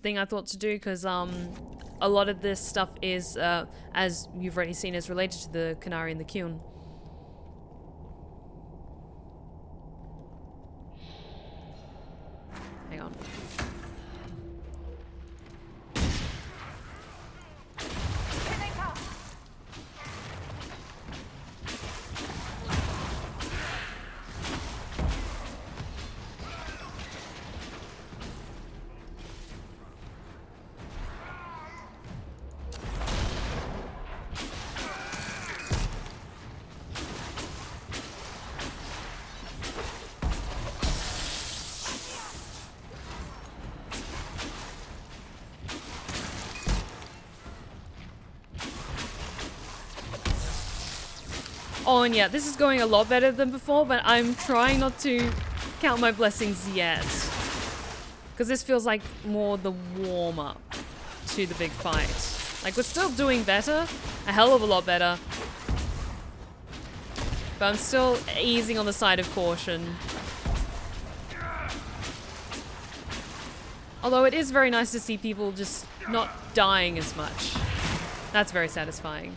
thing I thought to do, because a lot of this stuff is, as you've already seen, is related to the Kunari and the Kyun. Hang on. Oh, and yeah, this is going a lot better than before, but I'm trying not to count my blessings yet. Because this feels like more the warm-up to the big fight. Like, we're still doing better, a hell of a lot better. But I'm still easing on the side of caution. Although it is very nice to see people just not dying as much. That's very satisfying.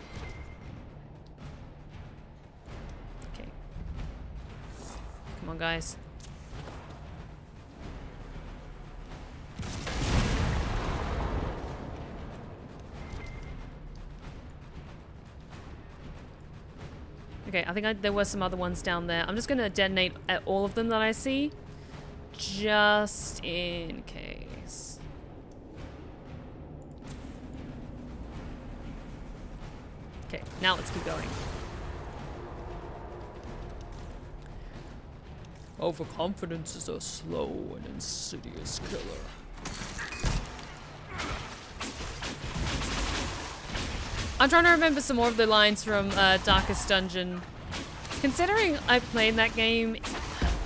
Come on, guys. Okay, I think there were some other ones down there. I'm just gonna detonate at all of them that I see. Just in case. Okay, now let's keep going. Overconfidence is a slow and insidious killer. I'm trying to remember some more of the lines from Darkest Dungeon. Considering I played that game,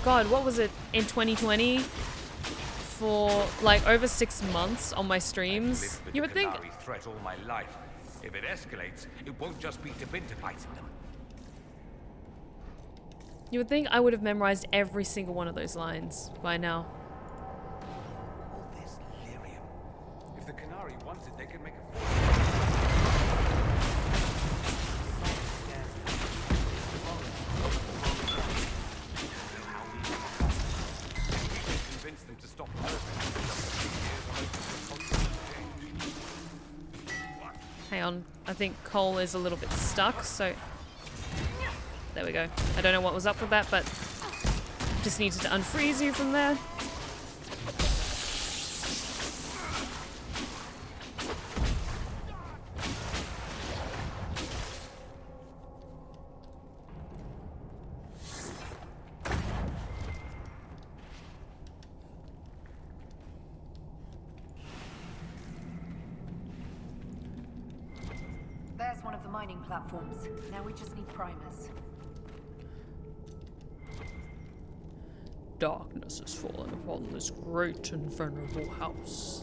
God, what was it, in 2020? For like over 6 months on my streams. You would think... threat all my life. If it escalates, it won't just be Dabinta fighting them. You would think I would have memorized every single one of those lines by now. All this lyrium. If the Canary wants it, they can make a convince them to stop Hang on, I think Cole is a little bit stuck, so... There we go. I don't know what was up with that, but... Just needed to unfreeze you from there. There's one of the mining platforms. Now we just need primers. Darkness has fallen upon this great and venerable house.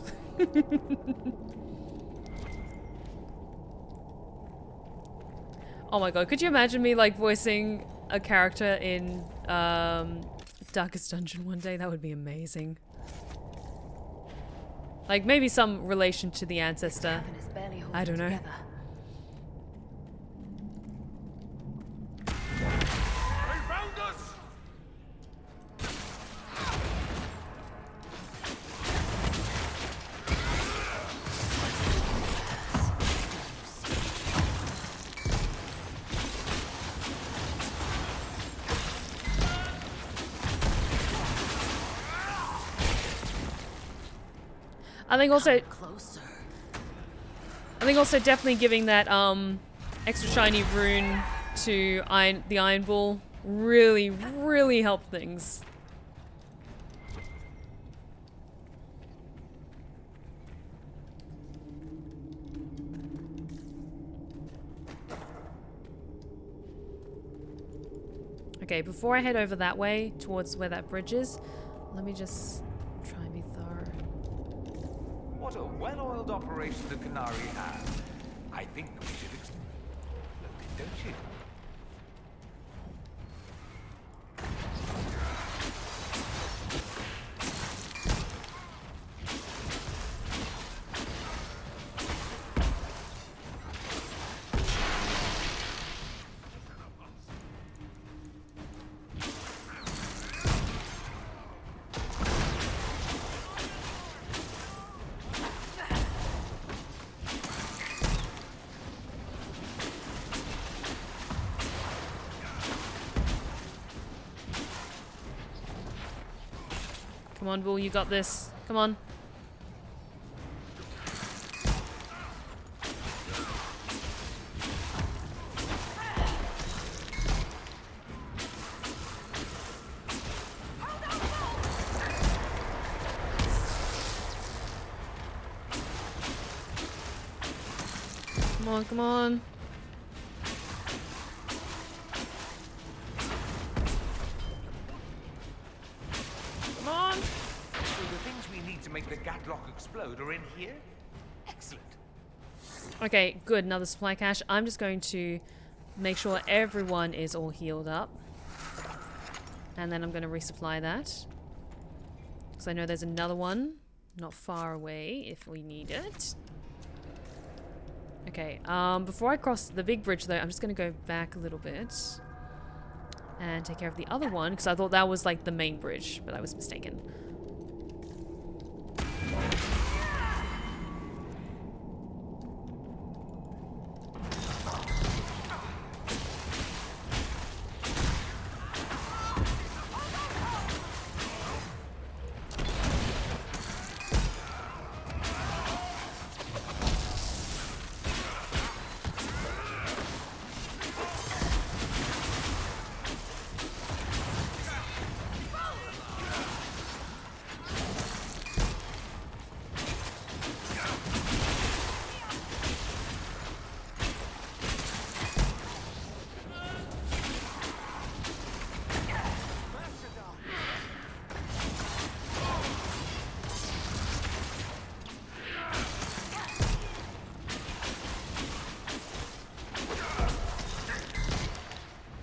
Oh my god, could you imagine me like voicing a character in Darkest Dungeon one day? That would be amazing. Like maybe some relation to the ancestor. I don't know. Together. I think also definitely giving that extra shiny rune to the Iron Bull really helped things. Okay, before I head over that way towards where that bridge is, let me just try and be thorough. What a well-oiled operation the Canary has. I think we should explode it, don't you? Come on, Bull, you got this. Come on. Come on, come on. Make the Gatlock explode are in here? Excellent. Okay, good. Another supply cache. I'm just going to make sure everyone is all healed up. And then I'm going to resupply that. Because I know there's another one not far away if we need it. Okay, before I cross the big bridge though, I'm just going to go back a little bit. And take care of the other one. Because I thought that was like the main bridge, but I was mistaken.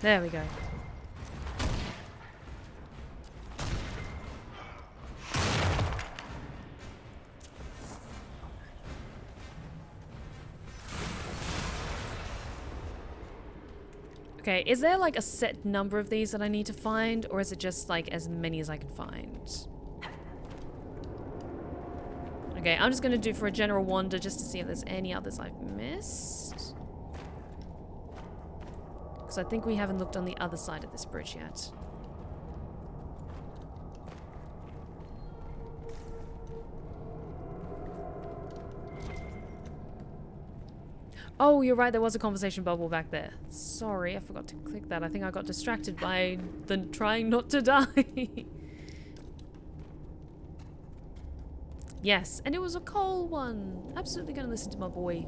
There we go. Okay, is there like a set number of these that I need to find, or is it just like as many as I can find? Okay, I'm just gonna do for a general wander just to see if there's any others I've missed. Because I think we haven't looked on the other side of this bridge yet. Oh, you're right, there was a conversation bubble back there. Sorry, I forgot to click that. I think I got distracted by the trying not to die. Yes, and it was a coal one. Absolutely gonna listen to my boy.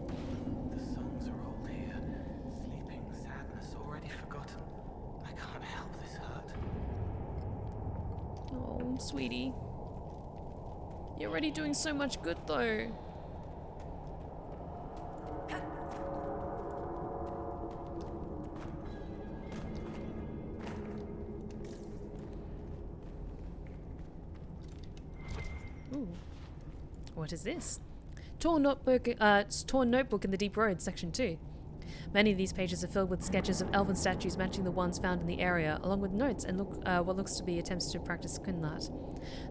The songs are all here. Sleeping, sadness, already forgotten. I can't help this hurt. Oh, sweetie. You're already doing so much good though. Ooh. What is this? Torn notebook in the Deep Road, Section 2. Many of these pages are filled with sketches of elven statues matching the ones found in the area, along with notes and what looks to be attempts to practice Quinlat.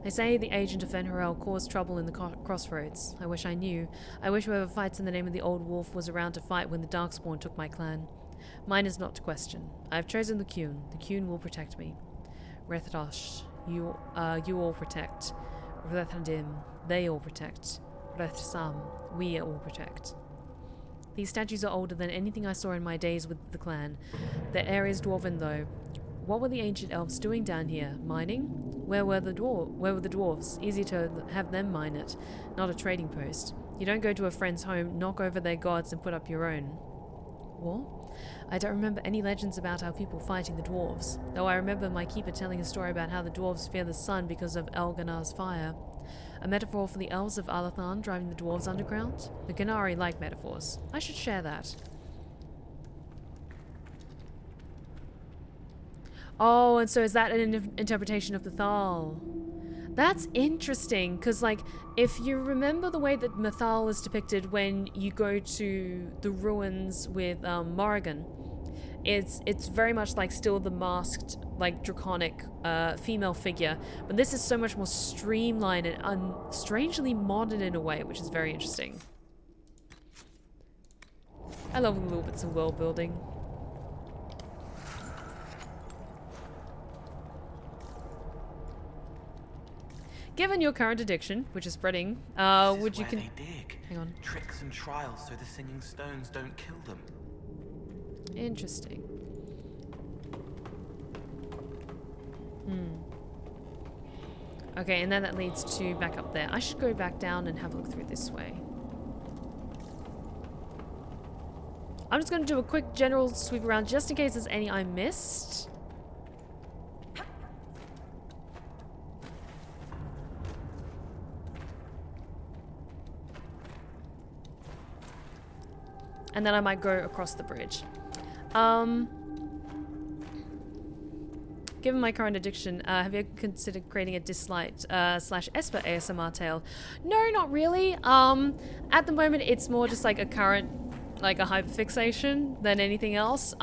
They say the agent of Fen'Harel caused trouble in the crossroads. I wish I knew. I wish whoever fights in the name of the Old Wolf was around to fight when the Darkspawn took my clan. Mine is not to question. I have chosen the Qun. The Qun will protect me. Rethdosh, you all protect. Rethandim, they all protect. Rethsam, we all protect. These statues are older than anything I saw in my days with the clan. The area's dwarven though. What were the ancient elves doing down here? Mining? Where were the dwarves? Easy to have them mine it, not a trading post. You don't go to a friend's home, knock over their gods and put up your own. War? I don't remember any legends about our people fighting the dwarves, though I remember my keeper telling a story about how the dwarves fear the sun because of Elganar's fire. A metaphor for the elves of Alathan driving the dwarves underground? The Gennari like metaphors. I should share that. Oh, and so is that an interpretation of the Thal? That's interesting, because, like, if you remember the way that Mythal is depicted when you go to the ruins with Morrigan, it's very much like still the masked, like, draconic female figure, but this is so much more streamlined and strangely modern in a way, which is very interesting. I love little bits of world building. Given your current addiction, which is spreading, would you they dig. Hang on. Tricks and trials so the singing stones don't kill them. Interesting. Okay, and then that leads to back up there. I should go back down and have a look through this way. I'm just going to do a quick general sweep around just in case there's any I missed. And then I might go across the bridge. Given my current addiction, have you considered creating a Dislight / Esper ASMR tale? No, not really. At the moment, it's more just like a current, like a hyperfixation than anything else.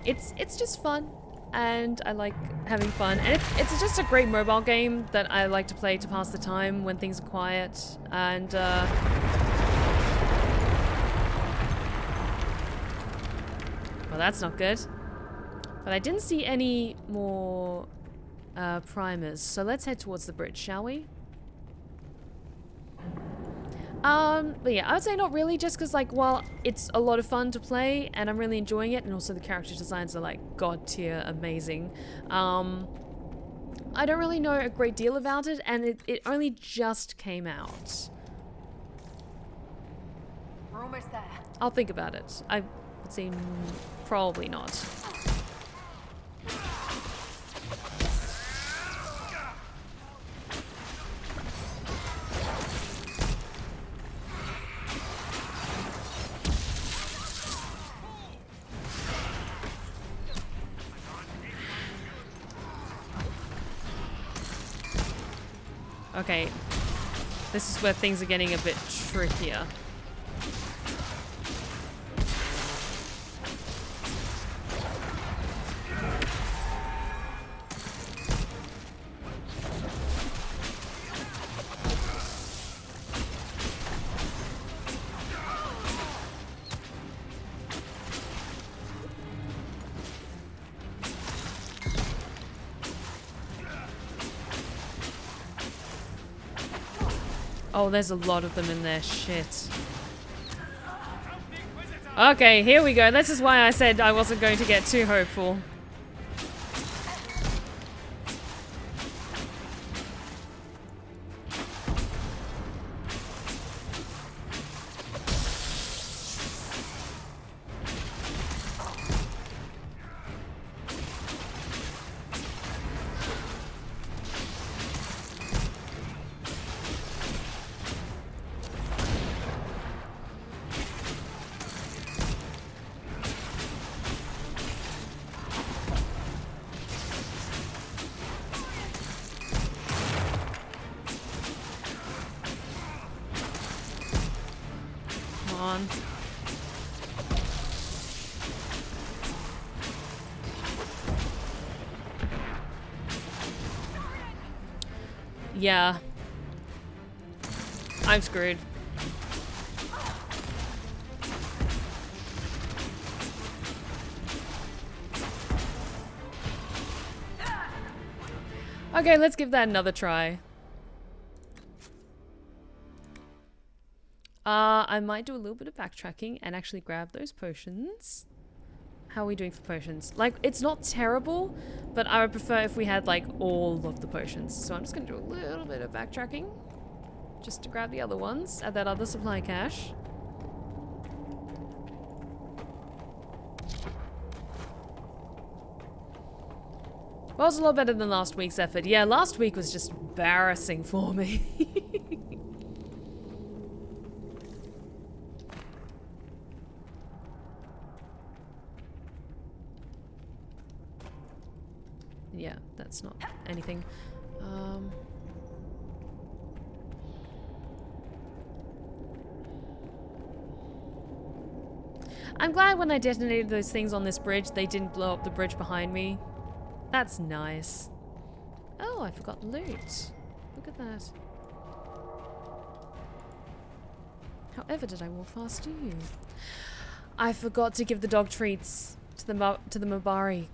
It's just fun, and I like having fun. And it's just a great mobile game that I like to play to pass the time when things are quiet. And well, that's not good. But I didn't see any more primers, so let's head towards the bridge, shall we? But yeah, I would say not really, just because, like, while it's a lot of fun to play and I'm really enjoying it, and also the character designs are like god tier amazing, I don't really know a great deal about it, and it only just came out. We're almost there. I'll think about it. I would say probably not. Okay. This is where things are getting a bit trickier. Oh, there's a lot of them in there. Shit. Okay, here we go. This is why I said I wasn't going to get too hopeful. Yeah. I'm screwed. Okay, let's give that another try. I might do a little bit of backtracking and actually grab those potions. How are we doing for potions? Like, it's not terrible, but I would prefer if we had, like, all of the potions. So I'm just gonna do a little bit of backtracking. Just to grab the other ones at that other supply cache. Well, it was a lot better than last week's effort. Yeah, last week was just embarrassing for me. Yeah, that's not anything. I'm glad when I detonated those things on this bridge, they didn't blow up the bridge behind me. That's nice. Oh, I forgot loot. Look at that. However did I walk past you? I forgot to give the dog treats to the Mabari.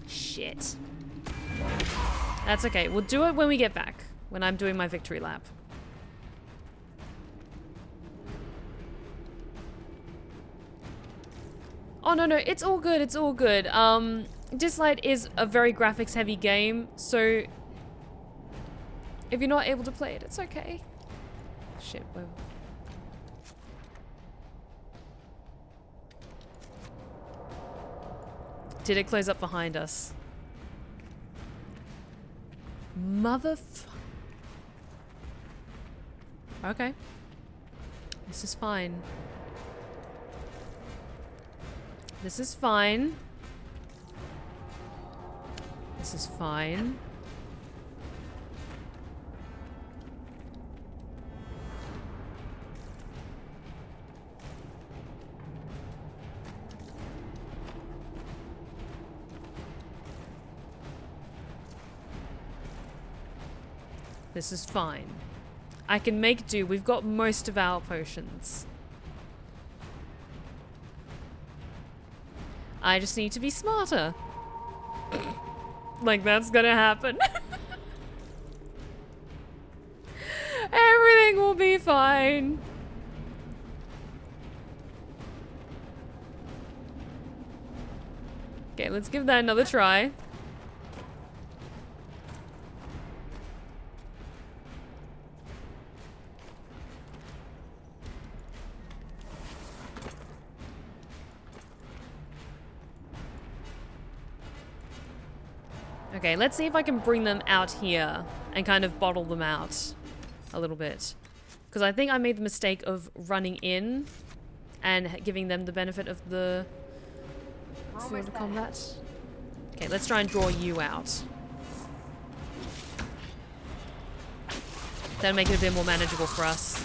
Shit. That's okay. We'll do it when we get back. When I'm doing my victory lap. Oh, no, it's all good. It's all good. Dislight is a very graphics heavy game, so if you're not able to play it, it's okay. Shit, whoa. Did it close up behind us? Motherfucker. Okay. This is fine. This is fine. This is fine. This is fine. I can make do. We've got most of our potions. I just need to be smarter. Like, that's gonna happen. Everything will be fine. Okay, let's give that another try. Okay, let's see if I can bring them out here and kind of bottle them out a little bit. Because I think I made the mistake of running in and giving them the benefit of the field of combat. Okay, let's try and draw you out. That'll make it a bit more manageable for us.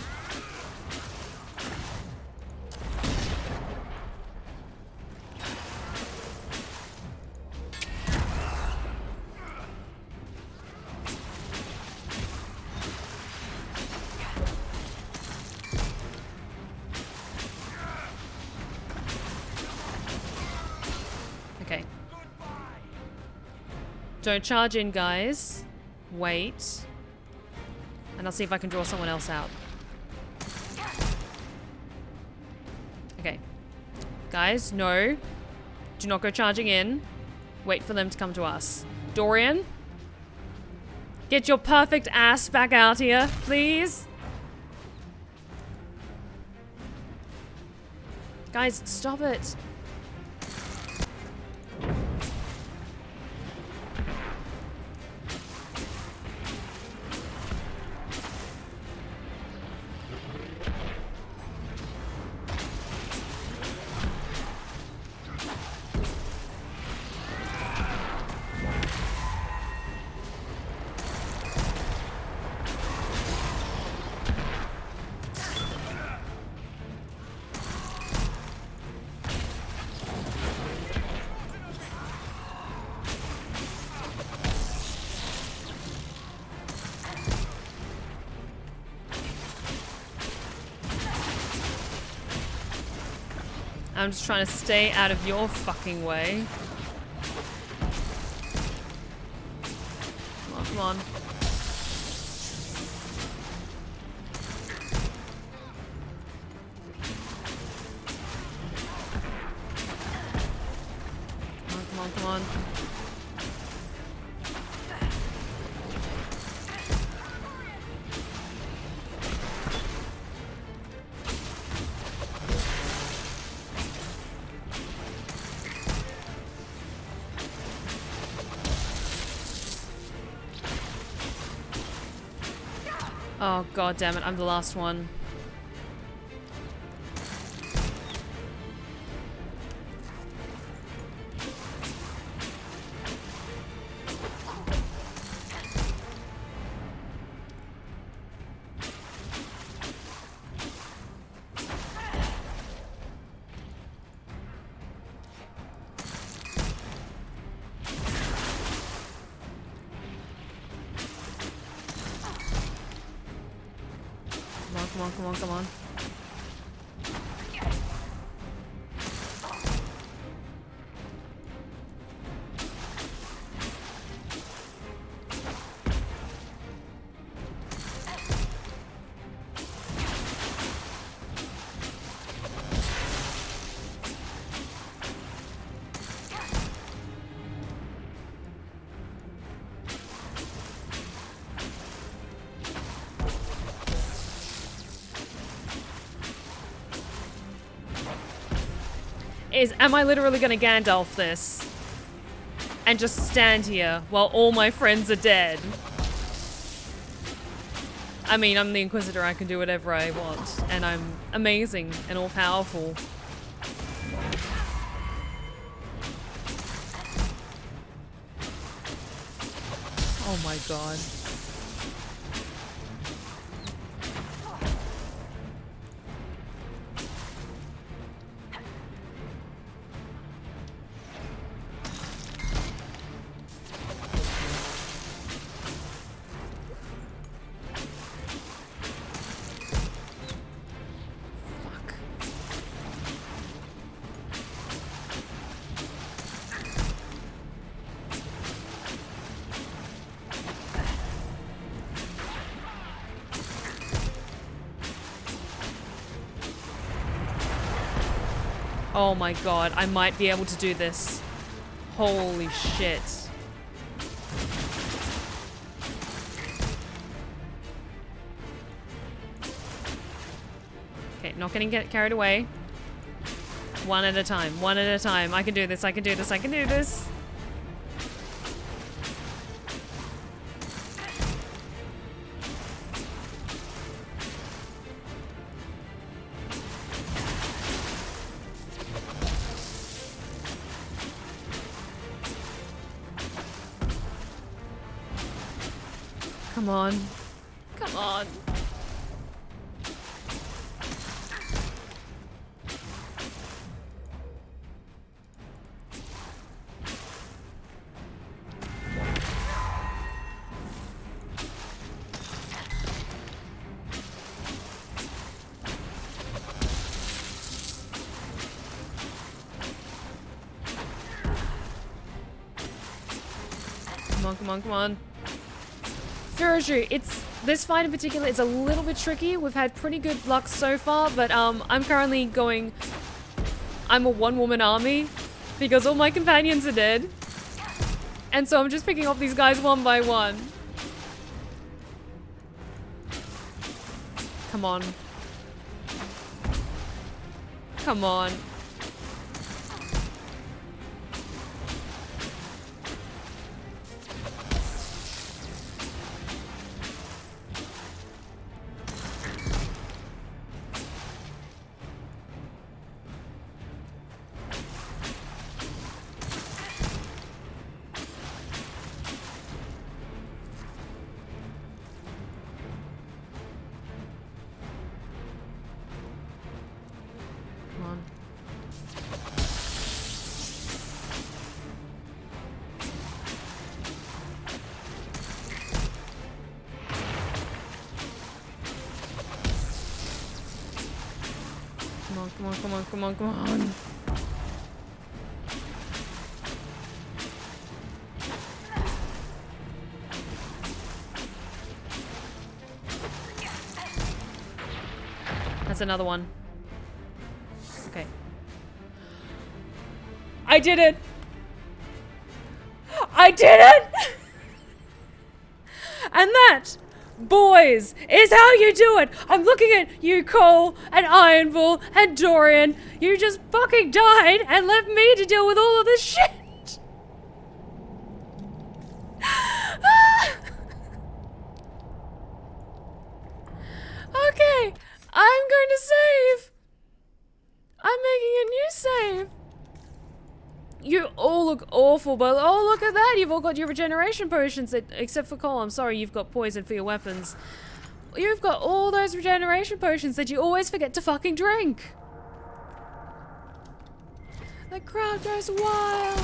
Okay. Don't charge in, guys. Wait. And I'll see if I can draw someone else out. Okay. Guys, no. Do not go charging in. Wait for them to come to us. Dorian? Get your perfect ass back out here, please. Guys, stop it. I'm just trying to stay out of your fucking way. Come on, come on. Come on, come on. Oh, god damn it, I'm the last one. Come on, come on, come on. Am I literally gonna Gandalf this? And just stand here while all my friends are dead? I mean, I'm the Inquisitor, I can do whatever I want. And I'm amazing and all-powerful. Oh my god. Oh my god, I might be able to do this. Holy shit. Okay, not gonna get carried away. One at a time, one at a time. I can do this, I can do this, I can do this. Come on. Come on. Come on, come on. Furiju, this fight in particular is a little bit tricky. We've had pretty good luck so far, but I'm currently going... I'm a one-woman army because all my companions are dead. And so I'm just picking off these guys one by one. Come on. Come on. Come on, come on. That's another one. Okay. I did it! I did it! And that, boys, is how you do it! I'm looking at you, Cole, and Ironbull, and Dorian. You just fucking died and left me to deal with all of this shit! Okay, I'm going to save. I'm making a new save. You all look awful, but oh, look at that. You've all got your regeneration potions, except for Cole. I'm sorry, you've got poison for your weapons. You've got all those regeneration potions that you always forget to fucking drink. The crowd goes wild.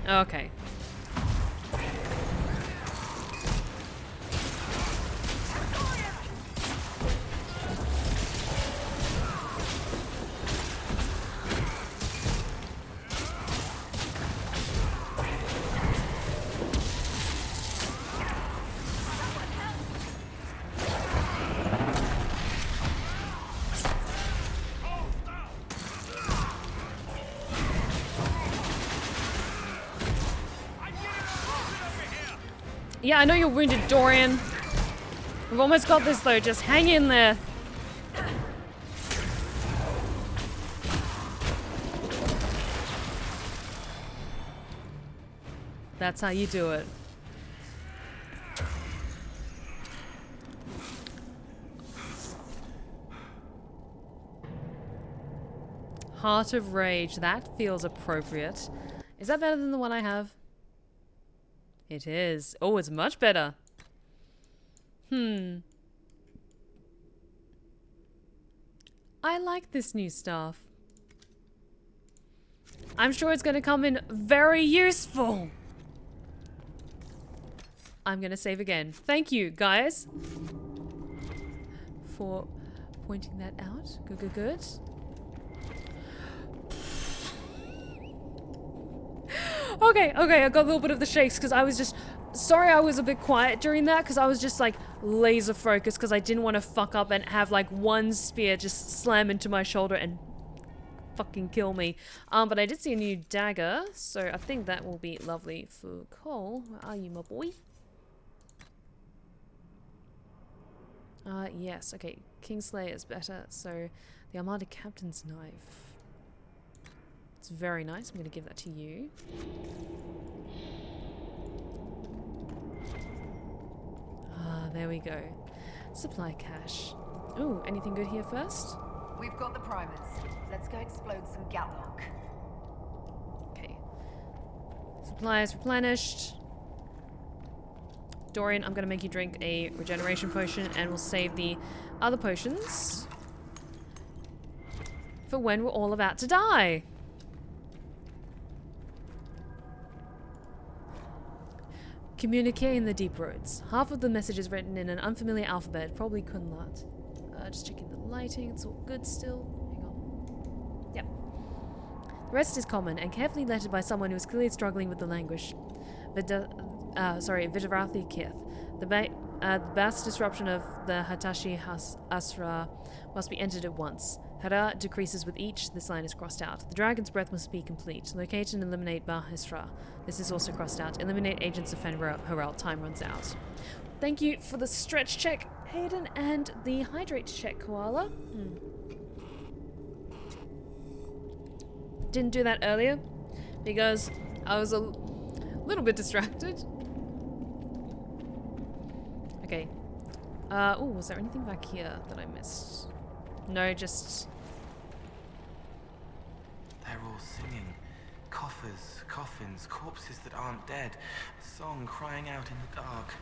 Okay. Yeah, I know you're wounded, Dorian. We've almost got this though, just hang in there. That's how you do it. Heart of Rage, that feels appropriate. Is that better than the one I have? It is. Oh, it's much better. I like this new stuff. I'm sure it's going to come in very useful. I'm going to save again. Thank you, guys, for pointing that out. Good, good, good. Okay, I got a little bit of the shakes because I was just... Sorry I was a bit quiet during that because I was just like laser focused because I didn't want to fuck up and have like one spear just slam into my shoulder and fucking kill me. But I did see a new dagger, so I think that will be lovely for Cole. Where are you, my boy? Yes, okay. Kingslayer is better, so the Armada Captain's Knife. It's very nice. I'm going to give that to you. Ah, there we go. Supply cache. Ooh, anything good here first? We've got the primers. Let's go explode some Gatlock. Okay. Supplies replenished. Dorian, I'm going to make you drink a regeneration potion, and we'll save the other potions for when we're all about to die. Communique in the deep roads. Half of the message is written in an unfamiliar alphabet, probably Kunlat. Just checking the lighting, it's all good still. Hang on. Yep. The rest is common and carefully lettered by someone who is clearly struggling with the language. Vidarathi Kith. The vast disruption of the Hatashi Asra must be entered at once. Hara decreases with each, this line is crossed out. The dragon's breath must be complete. Locate and eliminate Bahisra. This is also crossed out. Eliminate agents of Fen-Harel. Time runs out. Thank you for the stretch check, Hayden, and the hydrate check, Koala. Didn't do that earlier because I was a little bit distracted. Okay. Oh, was there anything back here that I missed? No, just... They're all singing. Coffers, coffins, corpses that aren't dead. A song crying out in the dark.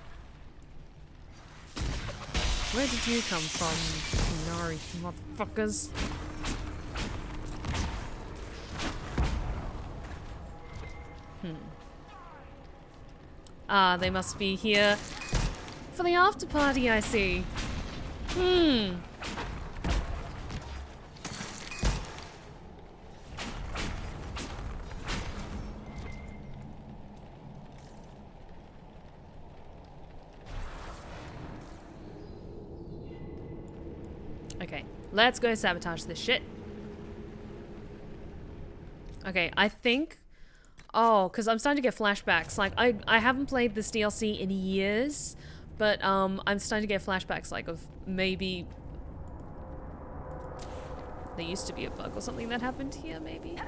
Where did you come from, Nari motherfuckers? Ah, they must be here for the after party, I see. Okay, let's go sabotage this shit. Okay, I think... Oh, because I'm starting to get flashbacks. Like, I haven't played this DLC in years, but I'm starting to get flashbacks, like, of maybe... There used to be a bug or something that happened here, maybe? Okay,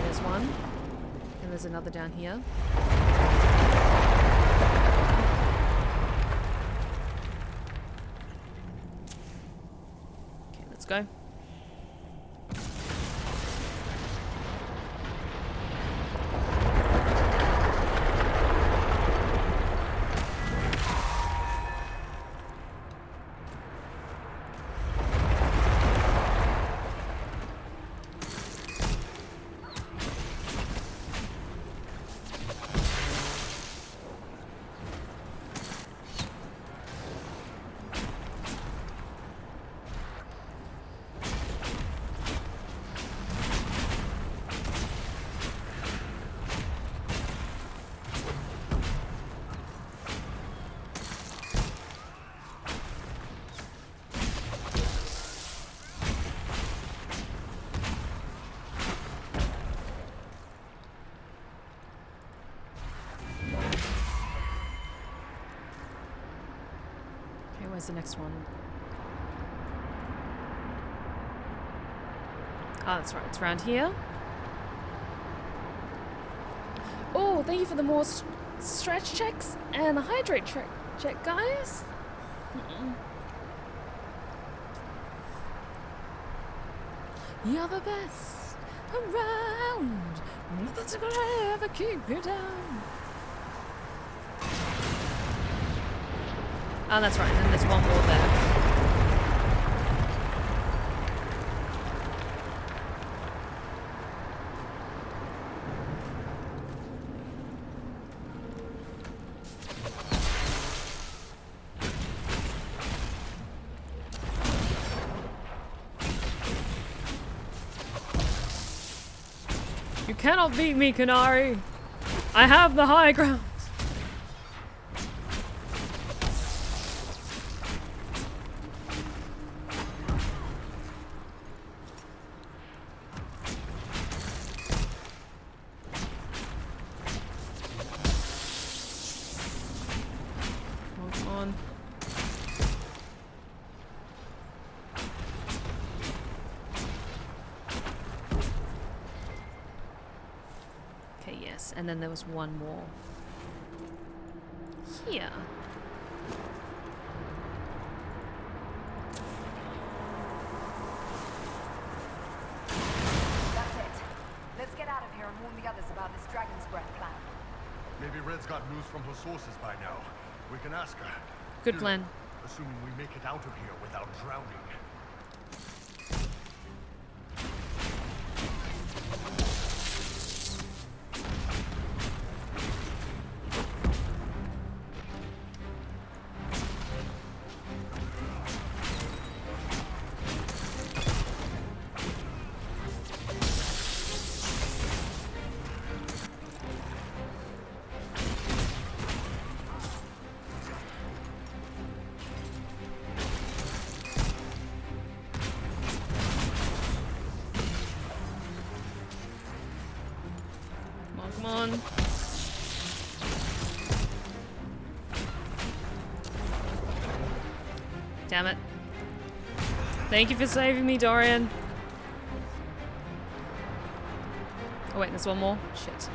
there's one. And there's another down here. Okay, let's go. Where's the next one? Ah, that's right. It's around here. Oh, thank you for the more stretch checks and the hydrate check, guys. You're the best around. Nothing's gonna ever keep you down. Oh, that's right, and then there's one more there. You cannot beat me, Kanari. I have the high ground. and then there was one more here. That's it. Let's get out of here and warn the others about this Dragon's Breath plan. Maybe Red's got news from her sources by now. We can ask her. Good plan. Assuming we make it out of here without drowning. Come on. Damn it. Thank you for saving me, Dorian. Oh wait, there's one more. Shit.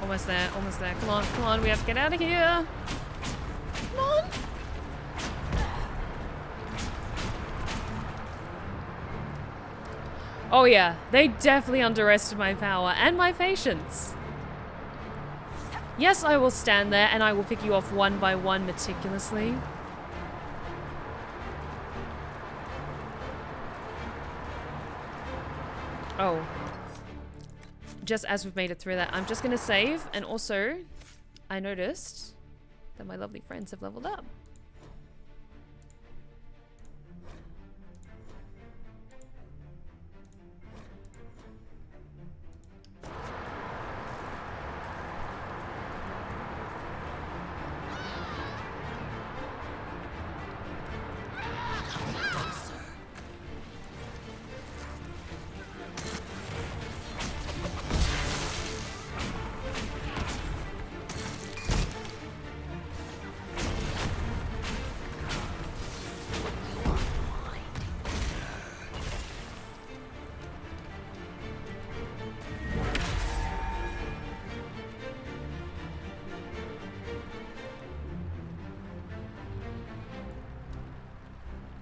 Almost there, almost there. Come on, we have to get out of here. Come on. Oh yeah, they definitely underestimated my power and my patience. Yes, I will stand there and I will pick you off one by one meticulously. Oh. Just as we've made it through that, I'm just gonna save, and also, I noticed that my lovely friends have leveled up.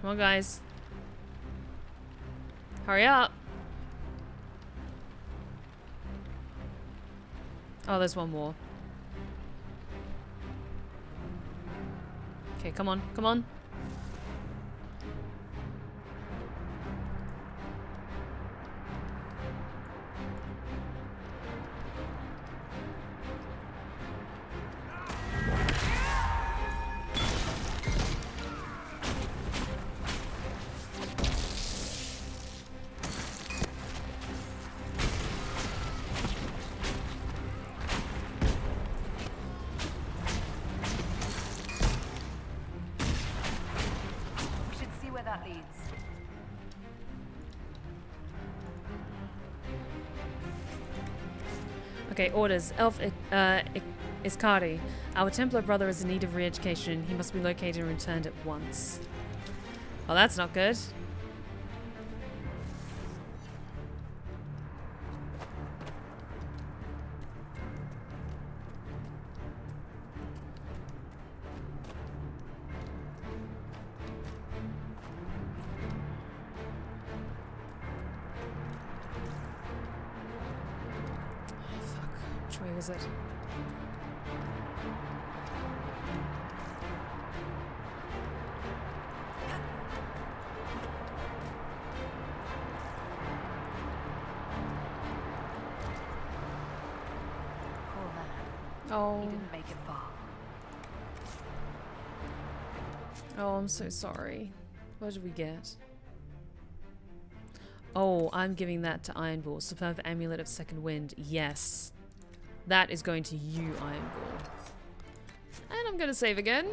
Come on, guys. Hurry up. Oh, there's one more. Okay, come on, come on. Okay, orders. Elf Iskari. Our Templar brother is in need of re-education. He must be located and returned at once. Well, that's not good. Is it? Poor man. Oh. He didn't make it far. Oh, I'm so sorry. What did we get? Oh, I'm giving that to Iron Bull. Superb Amulet of Second Wind. Yes. That is going to you, Iron Bull. And I'm going to save again.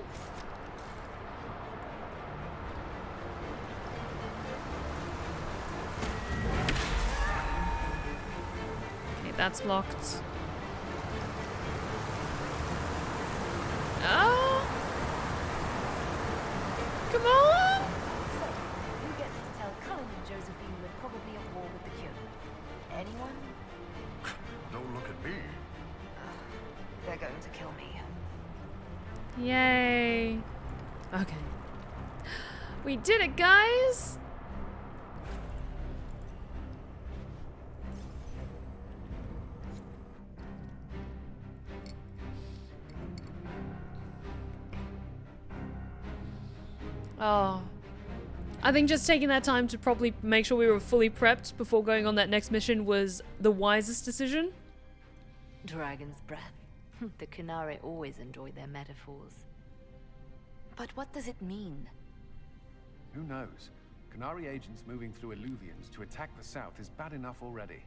Okay, that's blocked. Oh! Come on! would be at war with the Q? Anyone? Don't look at me. They're going to kill me. Yay. Okay. We did it, guys! Oh. I think just taking that time to probably make sure we were fully prepped before going on that next mission was the wisest decision. Dragon's breath. The Kanade always enjoy their metaphors. But what does it mean? Who knows? Kanade agents moving through Illuvians to attack the south is bad enough already.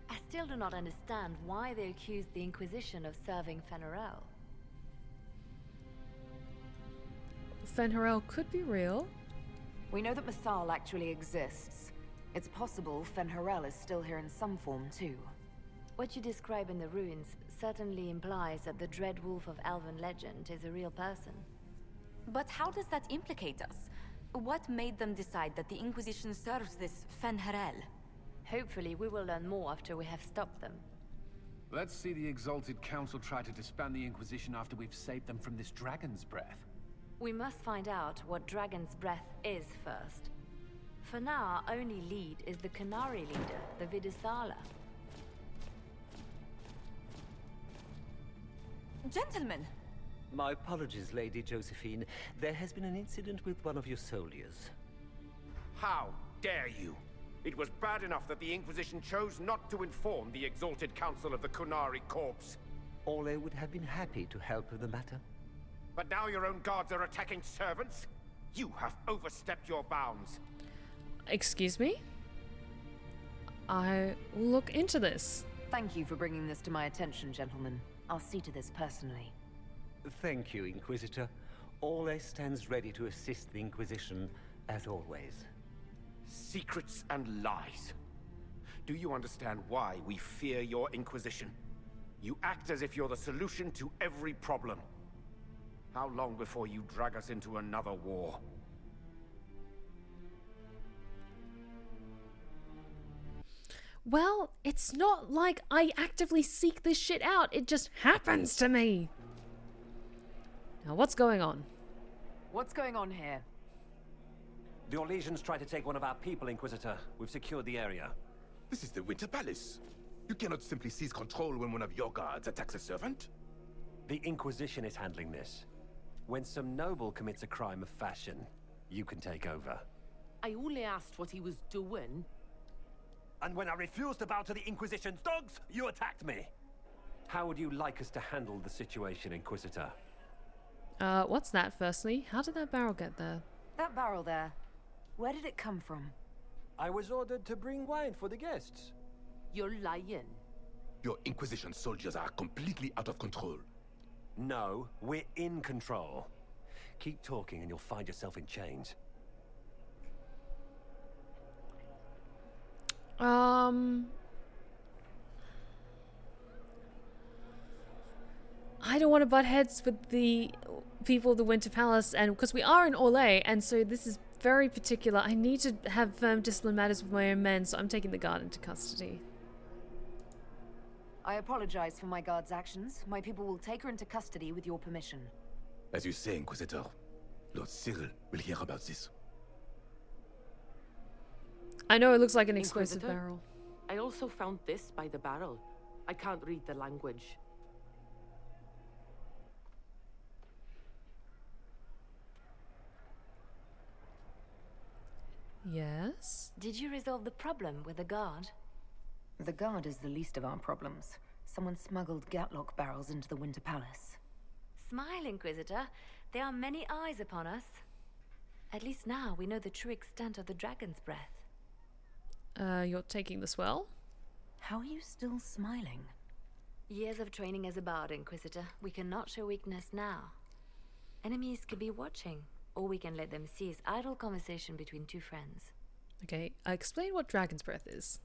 I still do not understand why they accused the Inquisition of serving Fen'Harel. Fen'Harel could be real. We know that Mythal actually exists. It's possible Fen'Harel is still here in some form, too. What you describe in the ruins certainly implies that the Dread Wolf of Elven legend is a real person. But how does that implicate us? What made them decide that the Inquisition serves this Fen'Harel? Hopefully we will learn more after we have stopped them. Let's see the Exalted Council try to disband the Inquisition after we've saved them from this dragon's breath. We must find out what Dragon's Breath is first. For now, our only lead is the Kanade leader, the Vidisala. Gentlemen! My apologies, Lady Josephine. There has been an incident with one of your soldiers. How dare you? It was bad enough that the Inquisition chose not to inform the Exalted Council of the Kunari Corps. Ole would have been happy to help with the matter. But now your own guards are attacking servants? You have overstepped your bounds. Excuse me? I will look into this. Thank you for bringing this to my attention, gentlemen. I'll see to this personally. Thank you, Inquisitor. Ole stands ready to assist the Inquisition, as always. Secrets and lies. Do you understand why we fear your Inquisition? You act as if you're the solution to every problem. How long before you drag us into another war? Well, it's not like I actively seek this shit out. It just happens to me. Now, what's going on? What's going on here? The Orlesians tried to take one of our people, Inquisitor. We've secured the area. This is the Winter Palace. You cannot simply seize control when one of your guards attacks a servant. The Inquisition is handling this. When some noble commits a crime of fashion, you can take over. I only asked what he was doing. And when I refused to bow to the Inquisition's dogs, you attacked me. How would you like us to handle the situation, Inquisitor? What's that, firstly? How did that barrel get there? That barrel there, where did it come from? I was ordered to bring wine for the guests. You're lying. Your Inquisition soldiers are completely out of control. No, we're in control. Keep talking and you'll find yourself in chains. I don't want to butt heads with the people of the Winter Palace, and because we are in Orlais, and so this is very particular. I need to have firm discipline matters with my own men, so I'm taking the guard into custody. I apologize for my guard's actions. My people will take her into custody with your permission. As you say, Inquisitor, Lord Cyril will hear about this. I know it looks like an explosive Inquisitor, barrel. I also found this by the barrel. I can't read the language. Yes? Did you resolve the problem with the guard? The guard is the least of our problems. Someone smuggled Gatlock barrels into the Winter Palace. Smile, Inquisitor. There are many eyes upon us. At least now we know the true extent of the Dragon's Breath. You're taking this well? How are you still smiling? Years of training as a bard, Inquisitor. We cannot show weakness now. Enemies could be watching, or we can let them see as idle conversation between two friends. Okay, explain what Dragon's Breath is.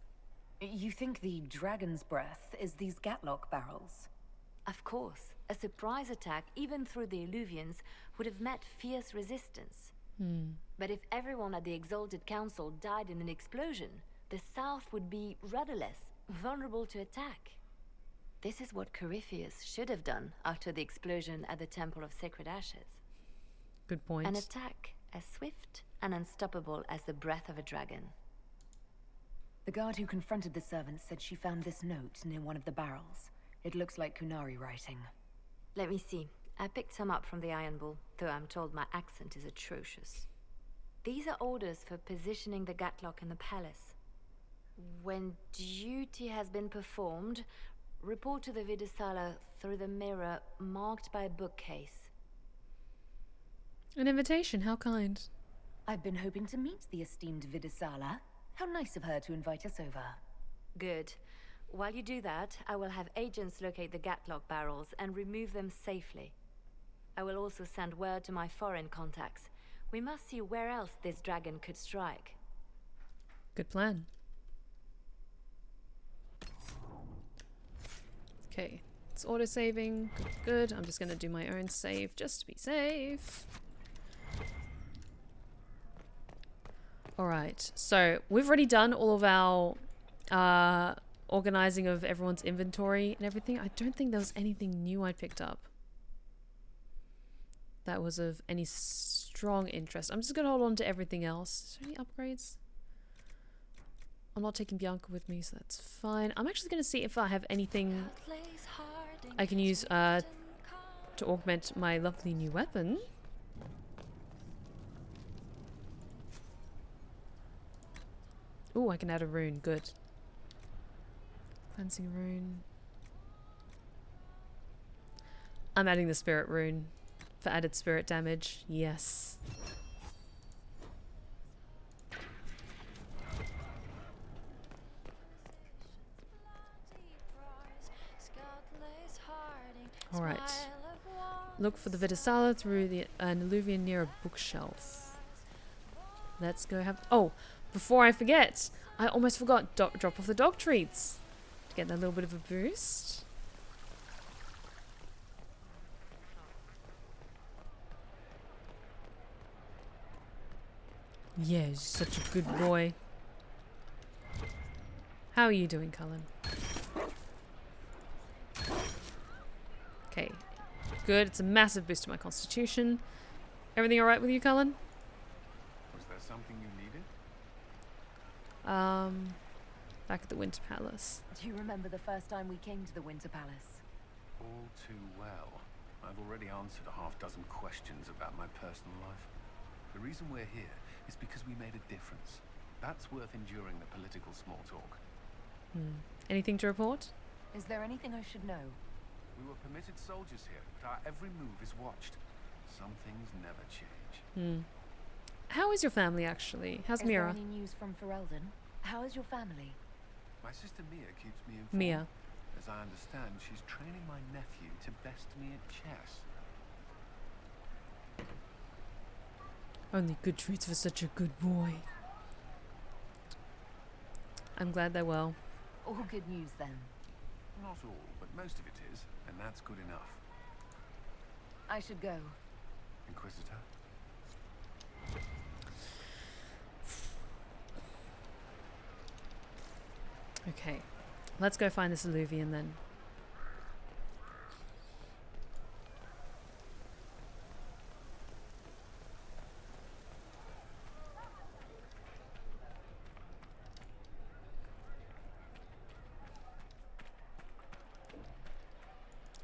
You think the Dragon's Breath is these Gatlock barrels? Of course. A surprise attack, even through the Illuvians, would have met fierce resistance. But if everyone at the Exalted Council died in an explosion, the south would be rudderless, vulnerable to attack. This is what Corypheus should have done after the explosion at the Temple of Sacred Ashes. Good point. An attack as swift and unstoppable as the breath of a dragon. The guard who confronted the servants said she found this note near one of the barrels. It looks like Kunari writing. Let me see. I picked some up from the Iron Bull, though I'm told my accent is atrocious. These are orders for positioning the Gatlock in the palace. When duty has been performed, report to the Vidisala through the mirror marked by a bookcase. An invitation, how kind. I've been hoping to meet the esteemed Vidisala. How nice of her to invite us over. Good. While you do that, I will have agents locate the Gatlock barrels and remove them safely. I will also send word to my foreign contacts. We must see where else this dragon could strike. Good plan. Okay, it's auto-saving. Good. I'm just going to do my own save just to be safe. Alright, so we've already done all of our organizing of everyone's inventory and everything. I don't think there was anything new I picked up that was of any strong interest. I'm just going to hold on to everything else. Is there any upgrades? I'm not taking Bianca with me, so that's fine. I'm actually going to see if I have anything I can use to augment my lovely new weapon. Ooh, I can add a rune. Good. Cleansing rune. I'm adding the spirit rune for added spirit damage. Yes. Alright. Look for the Vidisala through an alluvion near a bookshelf. Let's go have... Oh! Before I forget, I almost forgot drop off the dog treats to get that little bit of a boost. Yeah, he's such a good boy. How are you doing, Cullen? Okay, good. It's a massive boost to my constitution. Everything alright with you, Cullen? Was there something you needed? Back at the Winter Palace. Do you remember the first time we came to the Winter Palace? All too well. I've already answered a half-dozen questions about my personal life. The reason we're here is because we made a difference. That's worth enduring the political small talk. Anything to report? Is there anything I should know? We were permitted soldiers here, but our every move is watched. Some things never change. How is your family, actually? How's Mira? Is there any news from Ferelden? How is your family? My sister Mia keeps me informed. Mia. As I understand, she's training my nephew to best me at chess. Only good treats for such a good boy. I'm glad they're well. All good news, then. Not all, but most of it is, and that's good enough. I should go. Inquisitor? Okay, let's go find this alluvion then.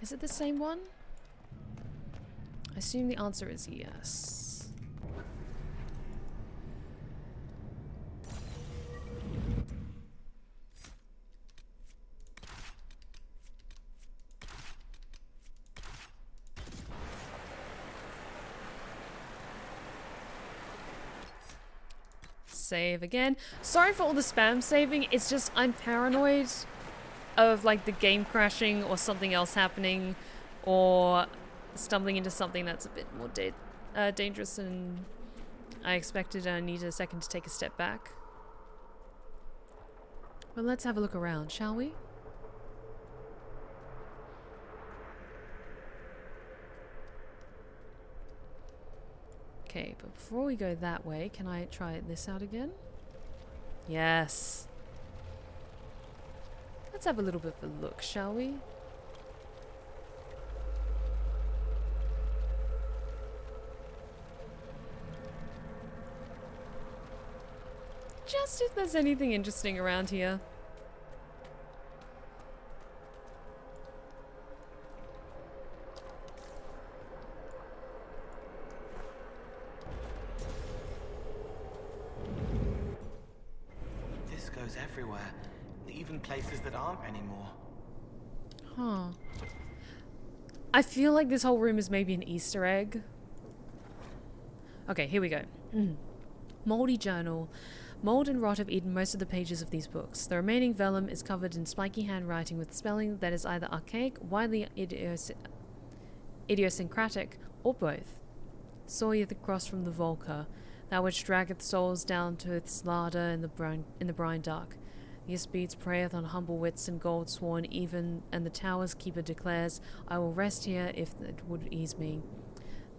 Is it the same one? I assume the answer is yes. Save again. Sorry for all the spam saving. It's just I'm paranoid of like the game crashing or something else happening or stumbling into something that's a bit more dangerous than I expected, and I need a second to take a step back. Well, let's have a look around, shall we? Okay, but before we go that way, can I try this out again? Yes. Let's have a little bit of a look, shall we? Just if there's anything interesting around here. This goes everywhere, even places that aren't anymore. Huh. I feel like this whole room is maybe an Easter egg. Okay, here we go. Moldy journal. Mold and rot have eaten most of the pages of these books. The remaining vellum is covered in spiky handwriting with spelling that is either archaic, widely idiosyncratic, or both. Saw ye the cross from the Volca, that which draggeth souls down to its larder in the brine dark. The speeds preyeth on humble wits and gold sworn even, and the tower's keeper declares, I will rest here if it would ease me.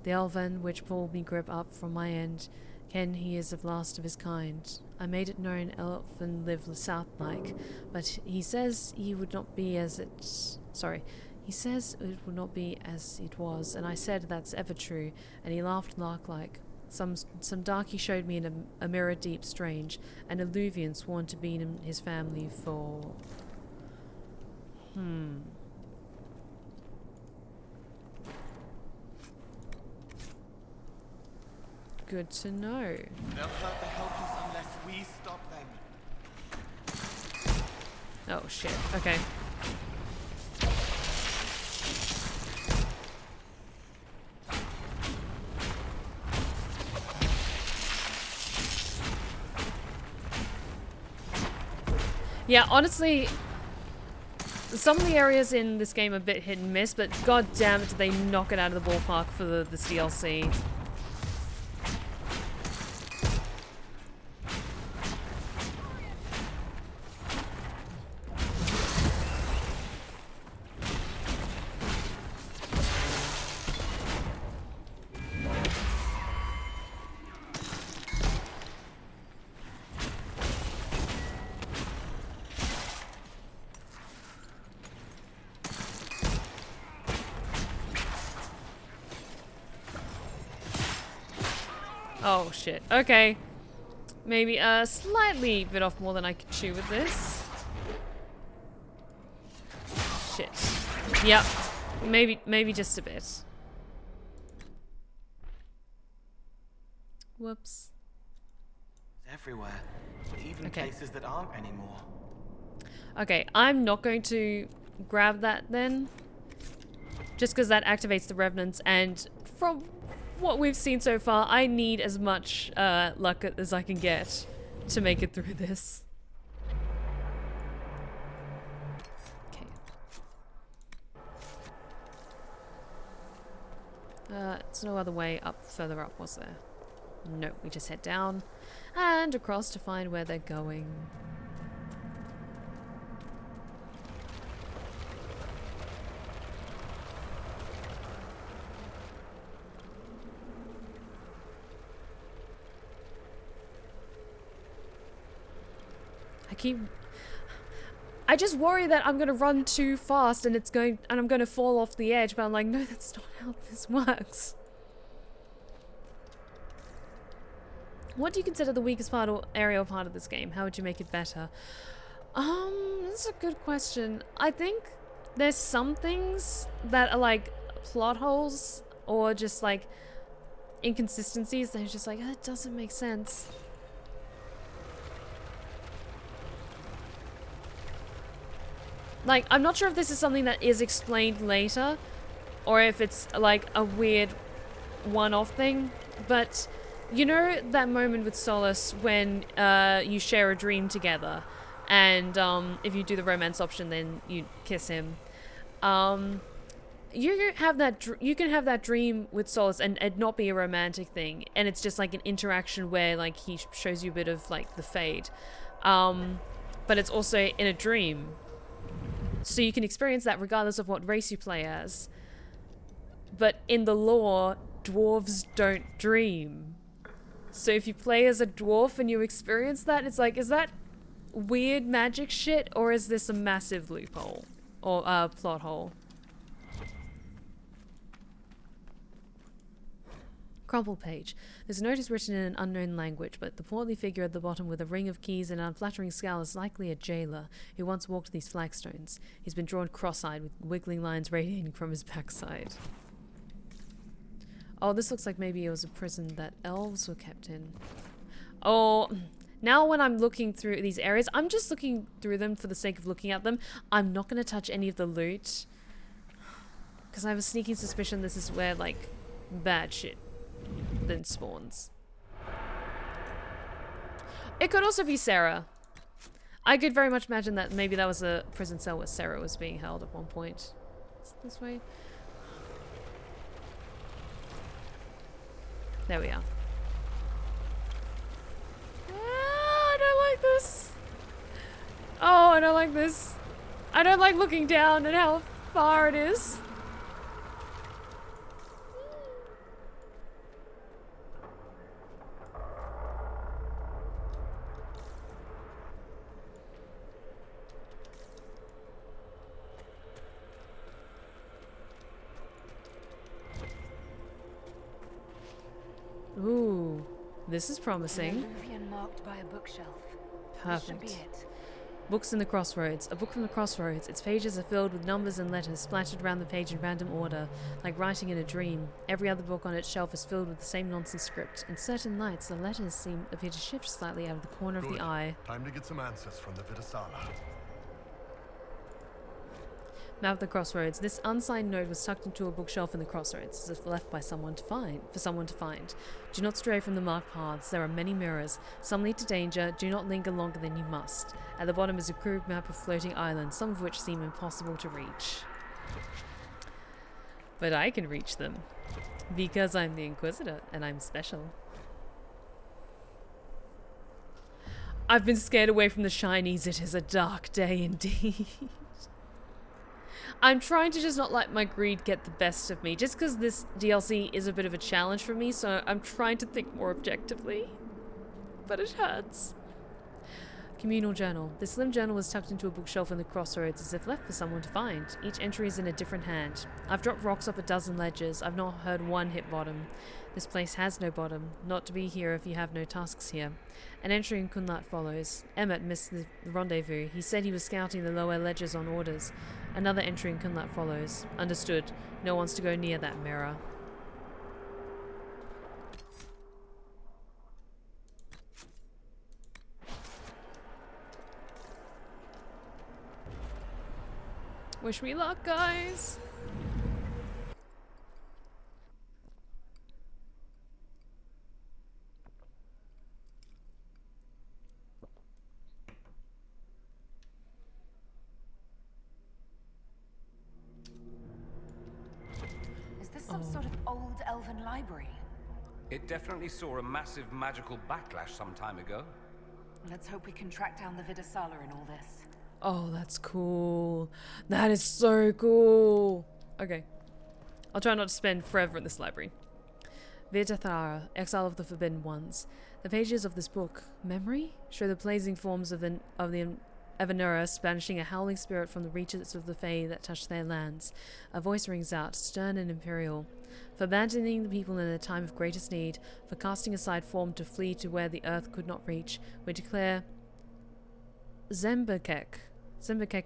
The elven which pulled me grip up from my end, ken he is the last of his kind. I made it known elfen live south-like, but he says he would not be as it... Sorry. He says it would not be as it was, and I said that's ever true, and he laughed lark-like. Some darky showed me in a mirror deep strange, an alluvian sworn to be in his family for... Good to know. They'll hurt the Haliotis unless we stop them. Oh shit, okay. Yeah, honestly, some of the areas in this game are a bit hit and miss, but god damn it, did they knock it out of the ballpark for this DLC. Oh shit, okay. Maybe a slightly bit off more than I could chew with this. Shit. Yep. Maybe just a bit. Whoops. Everywhere, even places that aren't anymore. Okay, I'm not going to grab that then. Just because that activates the revenants, and from what we've seen so far, I need as much luck as I can get to make it through this. Okay. There's no other way up, further up, was there? No, we just head down and across to find where they're going. I just worry that I'm gonna run too fast and I'm gonna fall off the edge, but I'm like, no, that's not how this works. What do you consider the weakest part or area or part of this game? How would you make it better? That's a good question. I think there's some things that are like plot holes or just like inconsistencies that are just like, it doesn't make sense. Like, I'm not sure if this is something that is explained later, or if it's like a weird one-off thing, but you know that moment with Solace when you share a dream together, and if you do the romance option, then you kiss him. You can have that dream with Solace and it not be a romantic thing, and it's just like an interaction where like he shows you a bit of like the fade, but it's also in a dream. So you can experience that regardless of what race you play as. But in the lore, dwarves don't dream. So if you play as a dwarf and you experience that, it's like, is that weird magic shit, or is this a massive loophole? Or plot hole? Crumpled page. There's a note is written in an unknown language, but the portly figure at the bottom with a ring of keys and an unflattering scowl is likely a jailer who once walked these flagstones. He's been drawn cross-eyed with wiggling lines radiating from his backside. Oh, this looks like maybe it was a prison that elves were kept in. Oh, now when I'm looking through these areas, I'm just looking through them for the sake of looking at them. I'm not going to touch any of the loot. Because I have a sneaking suspicion this is where, like, bad shit then spawns. It could also be Sarah. I could very much imagine that maybe that was a prison cell where Sarah was being held at one point. Is it this way? There we are. I don't like this. Oh, I don't like this. I don't like looking down at how far it is. Ooh, this is promising. Marked by a bookshelf. Perfect. This should be it. Books in the Crossroads. A book from the Crossroads. Its pages are filled with numbers and letters splattered around the page in random order, like writing in a dream. Every other book on its shelf is filled with the same nonsense script. In certain lights, the letters appear to shift slightly out of the corner of the eye. Time to get some answers from the Vidasala. Map of the Crossroads. This unsigned note was tucked into a bookshelf in the Crossroads, as if left by someone to find. Do not stray from the marked paths. There are many mirrors. Some lead to danger. Do not linger longer than you must. At the bottom is a crude map of floating islands, some of which seem impossible to reach. But I can reach them. Because I'm the Inquisitor, and I'm special. I've been scared away from the shinies. It is a dark day indeed. I'm trying to just not let my greed get the best of me, just because this DLC is a bit of a challenge for me, so I'm trying to think more objectively. But it hurts. Communal journal. This slim journal was tucked into a bookshelf in the Crossroads as if left for someone to find. Each entry is in a different hand. I've dropped rocks off a dozen ledges. I've not heard one hit bottom. This place has no bottom. Not to be here if you have no tasks here. An entry in Kunlat follows. Emmett missed the rendezvous. He said he was scouting the lower ledges on orders. Another entry in Kunlat follows. Understood. No one's to go near that mirror. Wish me luck, guys. Is this some sort of old elven library? It definitely saw a massive magical backlash some time ago. Let's hope we can track down the Vidasala in all this. Oh, that's cool. That is so cool. Okay. I'll try not to spend forever in this library. Vidasala, Exile of the Forbidden Ones. The pages of this book, memory, show the blazing forms of the Evanuras banishing a howling spirit from the reaches of the Fae that touch their lands. A voice rings out, stern and imperial. For abandoning the people in a time of greatest need, for casting aside form to flee to where the earth could not reach, we declare Zembekek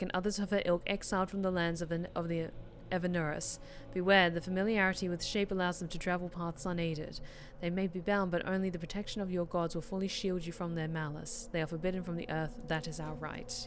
and others of her ilk exiled from the lands of the Evanuras. Beware, the familiarity with shape allows them to travel paths unaided. They may be bound, but only the protection of your gods will fully shield you from their malice. They are forbidden from the earth, that is our right.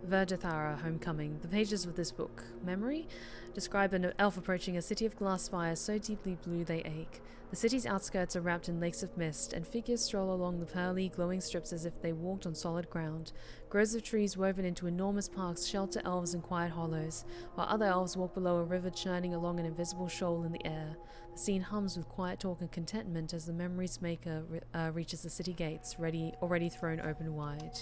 Vidasala, Homecoming. The pages of this book, memory, describe an elf approaching a city of glass spires so deeply blue they ache. The city's outskirts are wrapped in lakes of mist, and figures stroll along the pearly, glowing strips as if they walked on solid ground. Groves of trees woven into enormous parks shelter elves in quiet hollows, while other elves walk below a river churning along an invisible shoal in the air. The scene hums with quiet talk and contentment as the memory's maker reaches the city gates, already thrown open wide.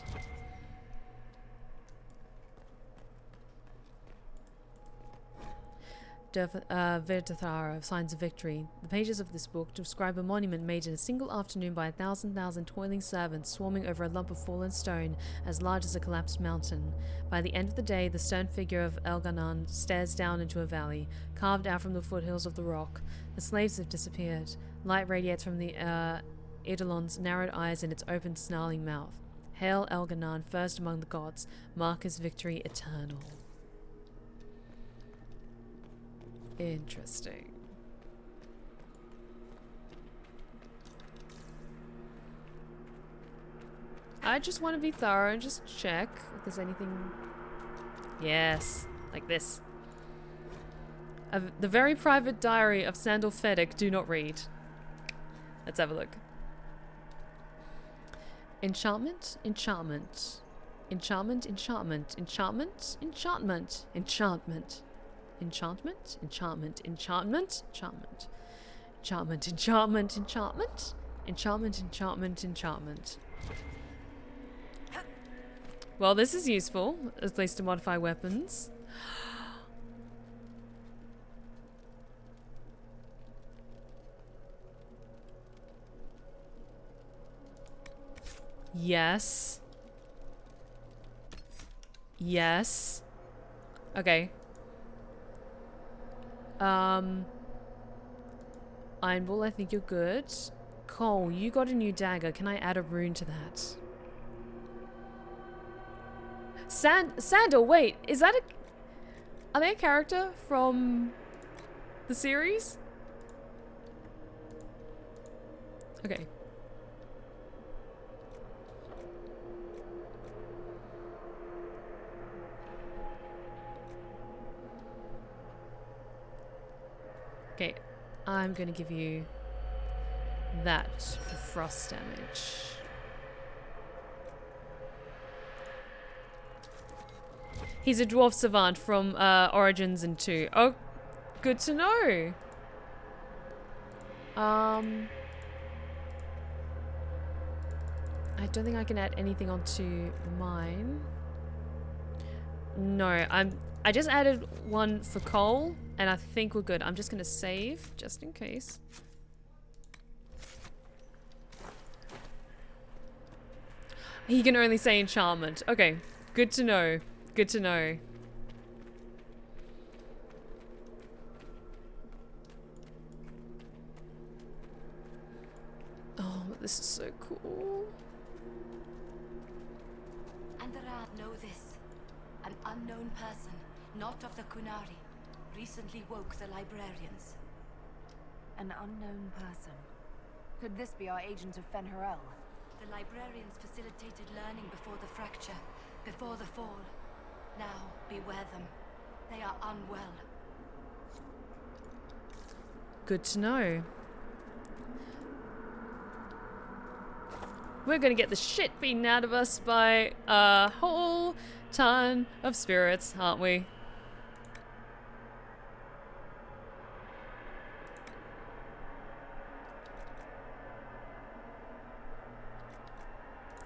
Valtharis of Signs of Victory. The pages of this book describe a monument made in a single afternoon by 1,000 toiling servants swarming over a lump of fallen stone as large as a collapsed mountain. By the end of the day, the stern figure of Ghonnathan stares down into a valley, carved out from the foothills of the rock. The slaves have disappeared. Light radiates from the Eidolon's narrowed eyes and its open, snarling mouth. Hail Ghonnathan, first among the gods. Mark his victory eternal. Interesting. I just want to be thorough and just check if there's anything. Yes, like this. The very private diary of Sandal Fenicks, do not read. Let's have a look. Enchantment, enchantment. Enchantment, enchantment, enchantment, enchantment, enchantment. Enchantment, enchantment, enchantment, enchantment. Enchantment, enchantment, enchantment. Enchantment, enchantment, enchantment. Well, this is useful, at least to modify weapons. Yes. Yes. Okay. Iron Ball, I think you're good. Cole, you got a new dagger. Can I add a rune to that? Sandal, wait, is that a... Are they a character from the series? Okay. Okay, I'm gonna give you that for frost damage. He's a dwarf savant from Origins and 2. Oh, good to know. I don't think I can add anything onto mine. No, I just added one for Cole, and I think we're good. I'm just gonna save, just in case. He can only say enchantment. Okay, good to know. Good to know. Oh, this is so cool. Andara know this. An unknown person, not of the Kunari, recently woke the librarians. An unknown person. Could this be our agent of Fen'Harel? The librarians facilitated learning before the fracture, before the fall. Now, beware them. They are unwell. Good to know. We're gonna get the shit beaten out of us by a whole ton of spirits, aren't we?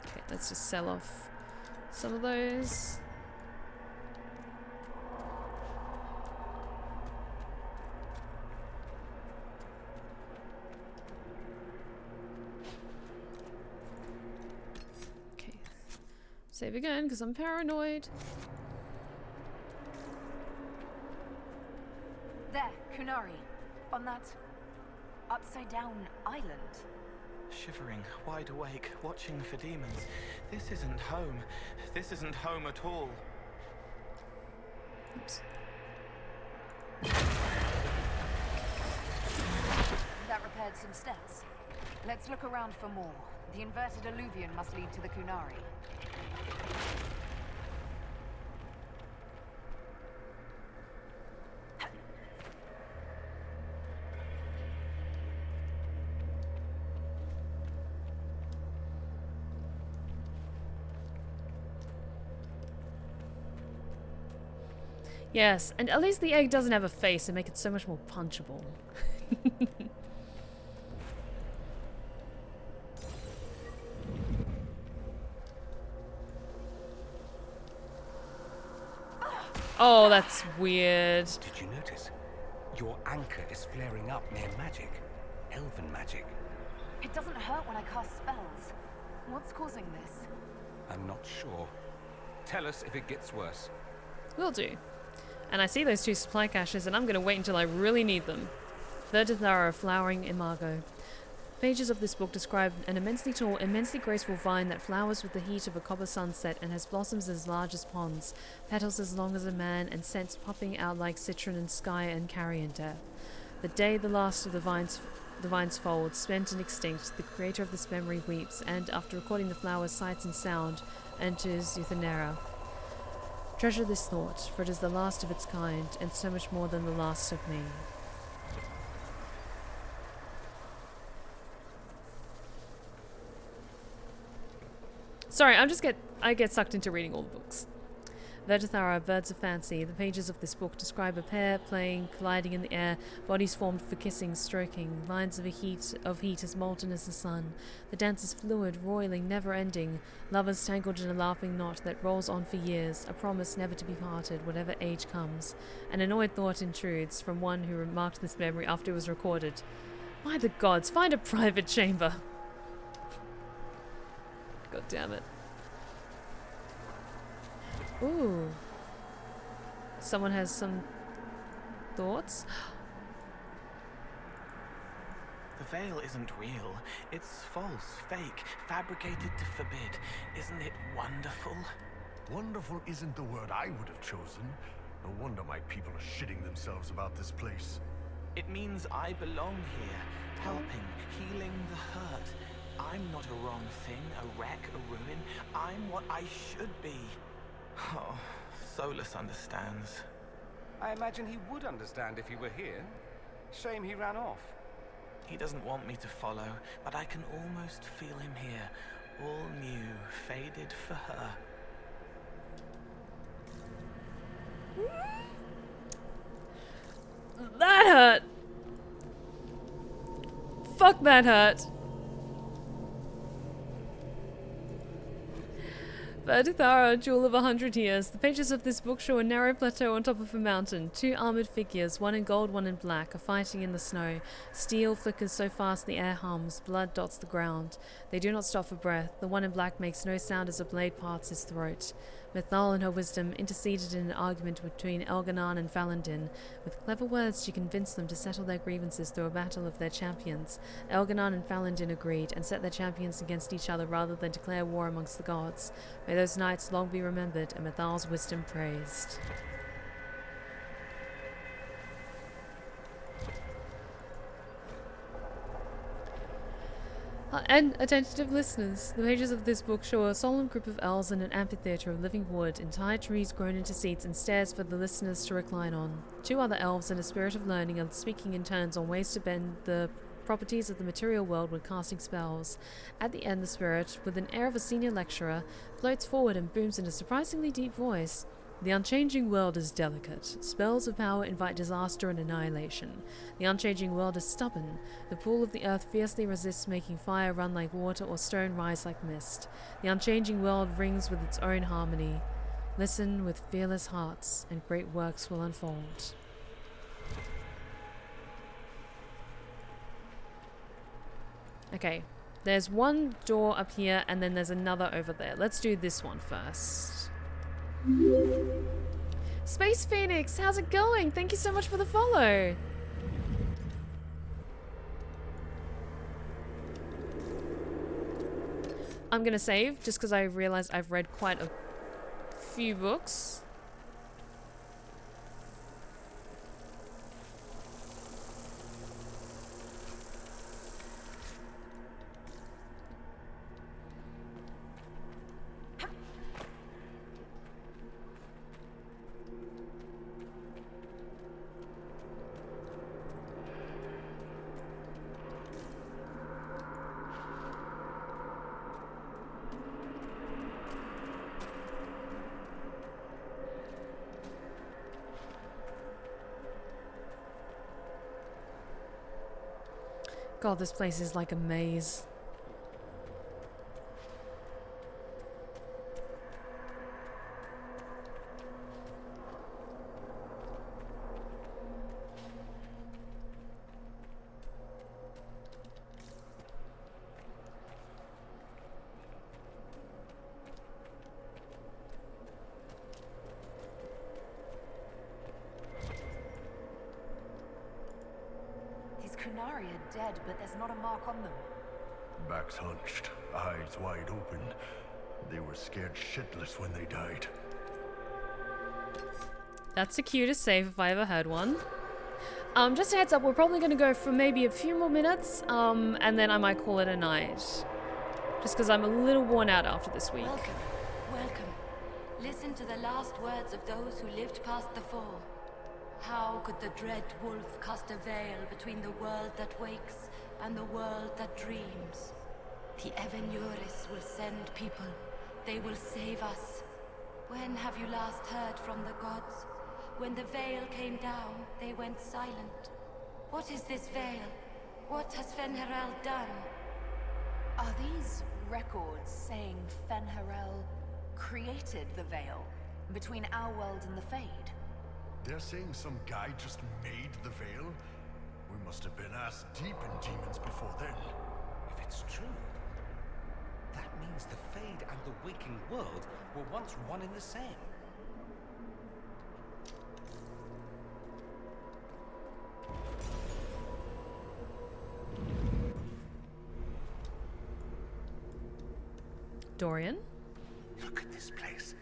Okay, let's just sell off some of those. Save again, because I'm paranoid. There, Kunari. On that upside-down island. Shivering, wide awake, watching for demons. This isn't home. This isn't home at all. Oops. That repaired some steps. Let's look around for more. The inverted alluvion must lead to the Kunari. Yes, and at least the egg doesn't have a face and make it so much more punchable. Oh, that's weird. Did you notice? Your anchor is flaring up near magic. Elven magic. It doesn't hurt when I cast spells. What's causing this? I'm not sure. Tell us if it gets worse. Will do. And I see those 2 supply caches, and I'm going to wait until I really need them. Verdithara flowering imago. Pages of this book describe an immensely tall, immensely graceful vine that flowers with the heat of a copper sunset and has blossoms as large as ponds, petals as long as a man, and scents puffing out like citron and sky and carrion death. The day the last of the vine's fold, spent and extinct, the creator of this memory weeps, and after recording the flower's sights and sound, enters Euthanera. Treasure this thought, for it is the last of its kind, and so much more than the last of me. Sorry, I get sucked into reading all the books. Verdithara, Birds of Fancy. The pages of this book describe a pair playing, colliding in the air, bodies formed for kissing, stroking, lines of heat as molten as the sun. The dance is fluid, roiling, never-ending, lovers tangled in a laughing knot that rolls on for years, a promise never to be parted, whatever age comes. An annoyed thought intrudes from one who remarked this memory after it was recorded. By the gods, find a private chamber! God damn it. Ooh. Someone has some thoughts? The veil isn't real. It's false, fake, fabricated to forbid. Isn't it wonderful? Wonderful isn't the word I would have chosen. No wonder my people are shitting themselves about this place. It means I belong here, helping, healing the hurt. I'm not a wrong thing, a wreck, a ruin. I'm what I should be. Oh, Solus understands. I imagine he would understand if he were here. Shame he ran off. He doesn't want me to follow, but I can almost feel him here. All new, faded for her. That hurt! Fuck, that hurt! Verdithara, Jewel of 100 Years. The pages of this book show a narrow plateau on top of a mountain. 2 armored figures, one in gold, one in black, are fighting in the snow. Steel flickers so fast the air hums. Blood dots the ground. They do not stop for breath. The one in black makes no sound as a blade parts his throat. Mithal, in her wisdom, interceded in an argument between Ghonnathan and Valentine. With clever words, she convinced them to settle their grievances through a battle of their champions. Ghonnathan and Valentine agreed, and set their champions against each other rather than declare war amongst the gods. May those nights long be remembered, and Mithal's wisdom praised. And attentive listeners, the pages of this book show a solemn group of elves in an amphitheatre of living wood, entire trees grown into seats and stairs for the listeners to recline on. 2 other elves in a spirit of learning are speaking in turns on ways to bend the properties of the material world when casting spells. At the end, the spirit, with an air of a senior lecturer, floats forward and booms in a surprisingly deep voice. The unchanging world is delicate. Spells of power invite disaster and annihilation. The unchanging world is stubborn. The pool of the earth fiercely resists making fire run like water or stone rise like mist. The unchanging world rings with its own harmony. Listen with fearless hearts, and great works will unfold. Okay, there's one door up here, and then there's another over there. Let's do this one first. Space Phoenix, how's it going? Thank you so much for the follow. I'm gonna save just because I realized I've read quite a few books. God, this place is like a maze. Ynnari are dead, but there's not a mark on them. Backs hunched, eyes wide open. They were scared shitless when they died. That's the cutest save if I ever heard one. Just a heads up, we're probably going to go for maybe a few more minutes, and then I might call it a night. Just because I'm a little worn out after this week. Welcome, welcome. Listen to the last words of those who lived past the fall. How could the dread wolf cast a veil between the world that wakes and the world that dreams? The Evenuris will send people. They will save us. When have you last heard from the gods? When the veil came down, they went silent. What is this veil? What has Fen'Harel done? Are these records saying Fen'Harel created the veil between our world and the Fade? They're saying some guy just made the veil? We must have been ass deep in demons before then. If it's true, that means the Fade and the waking world were once one and the same. Dorian? Look at this place.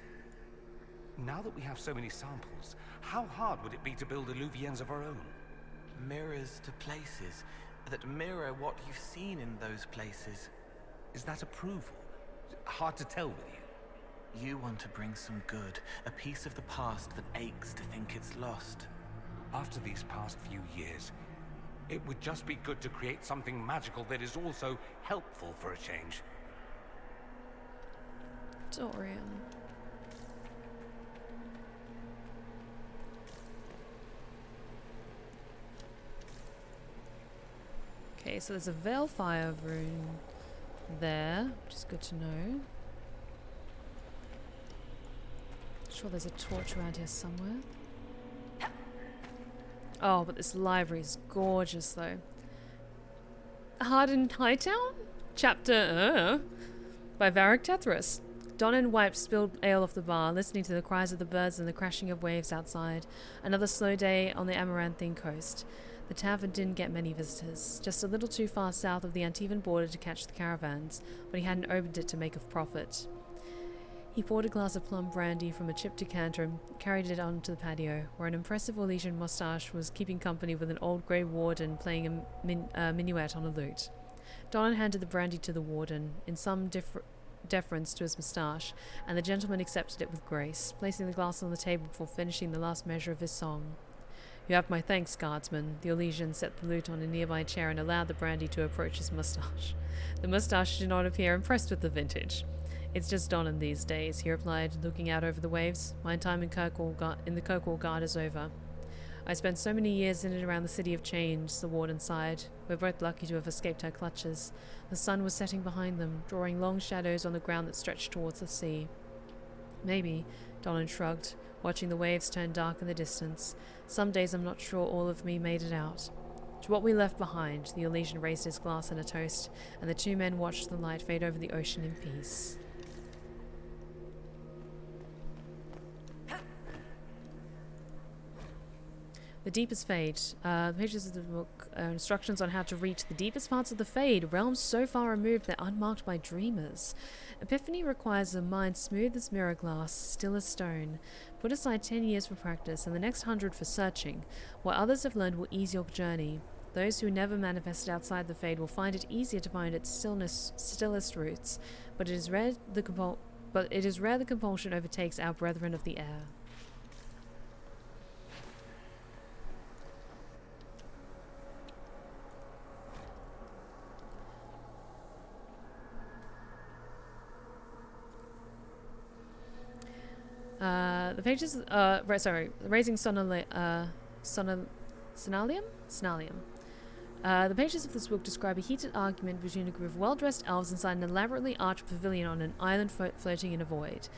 Now that we have so many samples, how hard would it be to build Illuvians of our own? Mirrors to places that mirror what you've seen in those places. Is that approval? Hard to tell with you. You want to bring some good, a piece of the past that aches to think it's lost. After these past few years, it would just be good to create something magical that is also helpful for a change. Dorian. Okay, so there's a Veilfire rune there, which is good to know. Sure there's a torch around here somewhere. Oh, but this library is gorgeous though. Hardened Hightown? Chapter by Varric Tethras. Donnan wiped spilled ale off the bar, listening to the cries of the birds and the crashing of waves outside. Another slow day on the Amaranthine coast. The tavern didn't get many visitors, just a little too far south of the Antivan border to catch the caravans, but he hadn't opened it to make a profit. He poured a glass of plum brandy from a chipped decanter and carried it onto the patio, where an impressive Orlesian moustache was keeping company with an old grey warden playing a minuet on a lute. Donnan handed the brandy to the warden, in some deference to his moustache, and the gentleman accepted it with grace, placing the glass on the table before finishing the last measure of his song. "You have my thanks, guardsman." The Orlesian set the lute on a nearby chair and allowed the brandy to approach his moustache. The moustache did not appear impressed with the vintage. "It's just Donnan these days," he replied, looking out over the waves. "My time in the Kirkwall Guard is over. I spent so many years in and around the City of Change," the warden sighed. "We're both lucky to have escaped her clutches." The sun was setting behind them, drawing long shadows on the ground that stretched towards the sea. "Maybe," Donnan shrugged, watching the waves turn dark in the distance. "Some days I'm not sure all of me made it out." To what we left behind, the Orlesian raised his glass in a toast, and the two men watched the light fade over the ocean in peace. The Deepest Fade. The pages of the book are instructions on how to reach the deepest parts of the Fade, realms so far removed they're unmarked by dreamers. Epiphany requires a mind smooth as mirror glass, still as stone. Put aside 10 years for practice and the next 100 for searching. What others have learned will ease your journey. Those who never manifested outside the Fade will find it easier to find its stillest roots, but it is rare the compulsion overtakes our brethren of the air. The pages, raising Sonalium? The pages of this book describe a heated argument between a group of well-dressed elves inside an elaborately arched pavilion on an island floating in a void.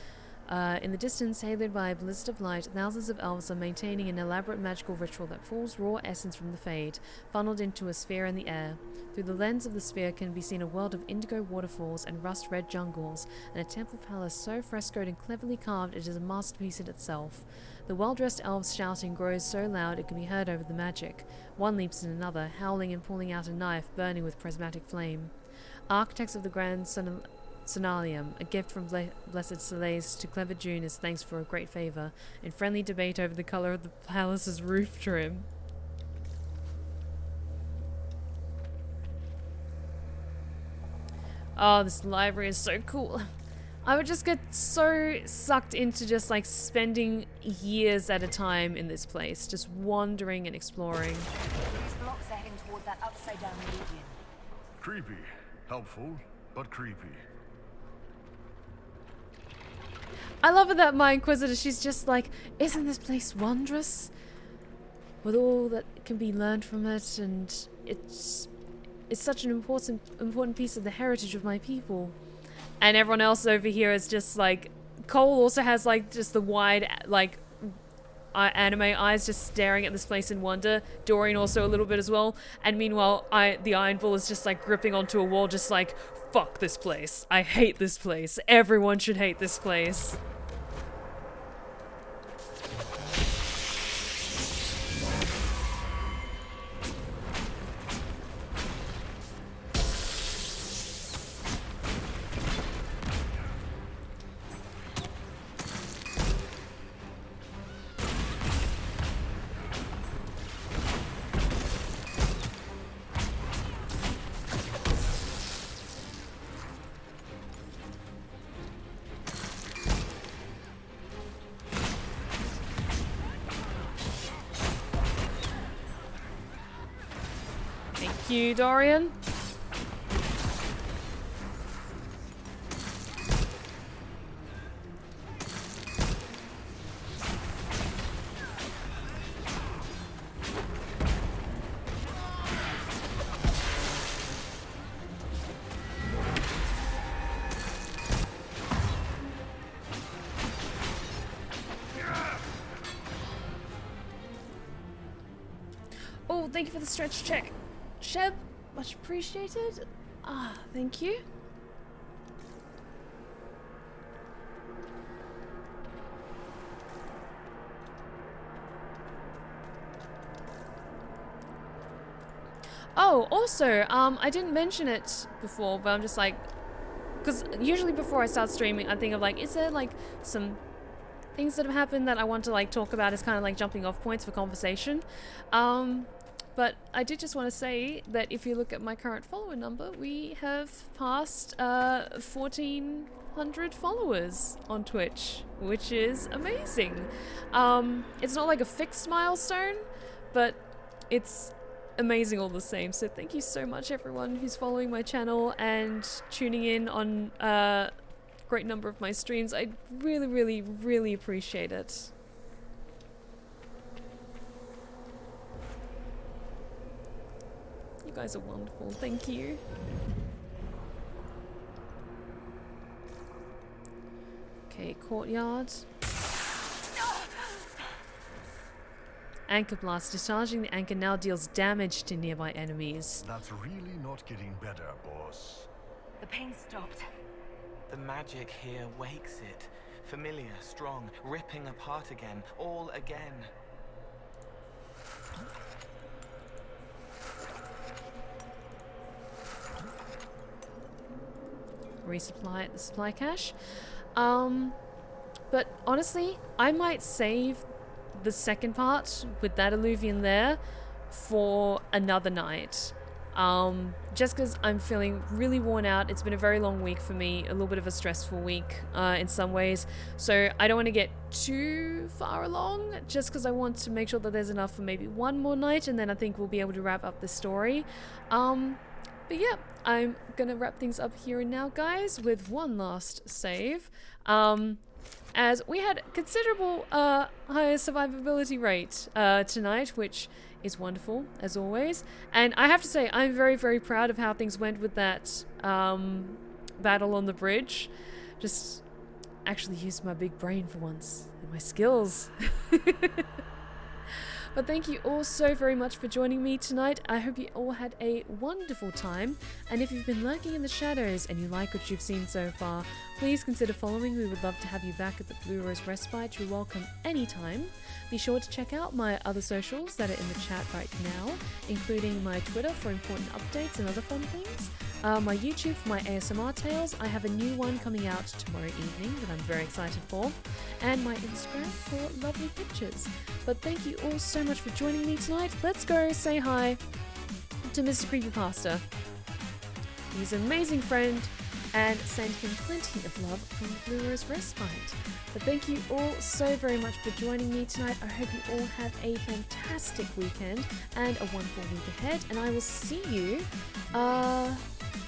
In the distance, haloed by a blizzard of light, thousands of elves are maintaining an elaborate magical ritual that pulls raw essence from the Fade, funneled into a sphere in the air. Through the lens of the sphere can be seen a world of indigo waterfalls and rust-red jungles, and a temple palace so frescoed and cleverly carved it is a masterpiece in itself. The well-dressed elves' shouting grows so loud it can be heard over the magic. One leaps in another, howling and pulling out a knife burning with prismatic flame. Architects of the Grand Sonalium, a gift from Blessed Ceates to clever June as thanks for a great favour, in friendly debate over the colour of the palace's roof trim. Oh, this library is so cool. I would just get so sucked into just like spending years at a time in this place, just wandering and exploring. These blocks are heading toward that upside-down meridian. Creepy. Helpful, but creepy. I love it that my Inquisitor, she's just like, isn't this place wondrous? With all that can be learned from it, and it's such an important piece of the heritage of my people. And everyone else over here is just like, Cole also has like just the wide like anime eyes just staring at this place in wonder. Dorian also a little bit as well. And meanwhile, the Iron Bull is just like gripping onto a wall, just like, fuck this place. I hate this place. Everyone should hate this place. Thank you, Dorian. Oh, thank you for the stretch check. Sheb, much appreciated. Ah, thank you. Oh, also, I didn't mention it before, but I'm just like, because usually before I start streaming, I think of like, is there like some things that have happened that I want to like talk about as kind of like jumping off points for conversation. But I did just want to say that if you look at my current follower number, we have passed 1,400 followers on Twitch, which is amazing. It's not like a fixed milestone, but it's amazing all the same. So thank you so much everyone who's following my channel and tuning in on a great number of my streams. I really, really, really appreciate it. You guys are wonderful. Thank you. Okay, courtyard. Anchor blast. Discharging the anchor now deals damage to nearby enemies. That's really not getting better, boss. The pain stopped. The magic here wakes it. Familiar, strong, ripping apart again, all again. Resupply at the supply cache. But honestly, I might save the second part with that Illuvian there for another night. Just because I'm feeling really worn out. It's been a very long week for me, a little bit of a stressful week in some ways. So I don't want to get too far along, just because I want to make sure that there's enough for maybe one more night, and then I think we'll be able to wrap up the story. But yeah, I'm gonna wrap things up here and now, guys, with one last save. As we had considerable higher survivability rate tonight, which is wonderful, as always. And I have to say, I'm very, very proud of how things went with that battle on the bridge. Just actually use my big brain for once and my skills. But thank you all so very much for joining me tonight. I hope you all had a wonderful time. And if you've been lurking in the shadows and you like what you've seen so far, please consider following. We would love to have you back at the Blue Rose Respite. You're welcome anytime. Be sure to check out my other socials that are in the chat right now, including my Twitter for important updates and other fun things. My YouTube for my ASMR tales. I have a new one coming out tomorrow evening that I'm very excited for. And my Instagram for lovely pictures. But thank you all so much for joining me tonight. Let's go say hi to Mr. Creepypasta. He's an amazing friend, and send him plenty of love from Blue Rose Respite. But thank you all so very much for joining me tonight. I hope you all have a fantastic weekend and a wonderful week ahead. And I will see you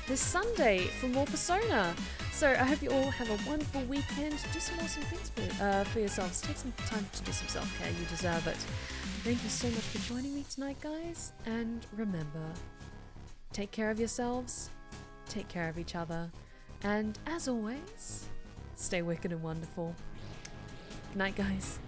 this Sunday for more Persona. So I hope you all have a wonderful weekend. Do some awesome things for yourselves. Take some time to do some self-care. You deserve it. Thank you so much for joining me tonight, guys. And remember, take care of yourselves. Take care of each other. And as always, stay wicked and wonderful. Good night, guys.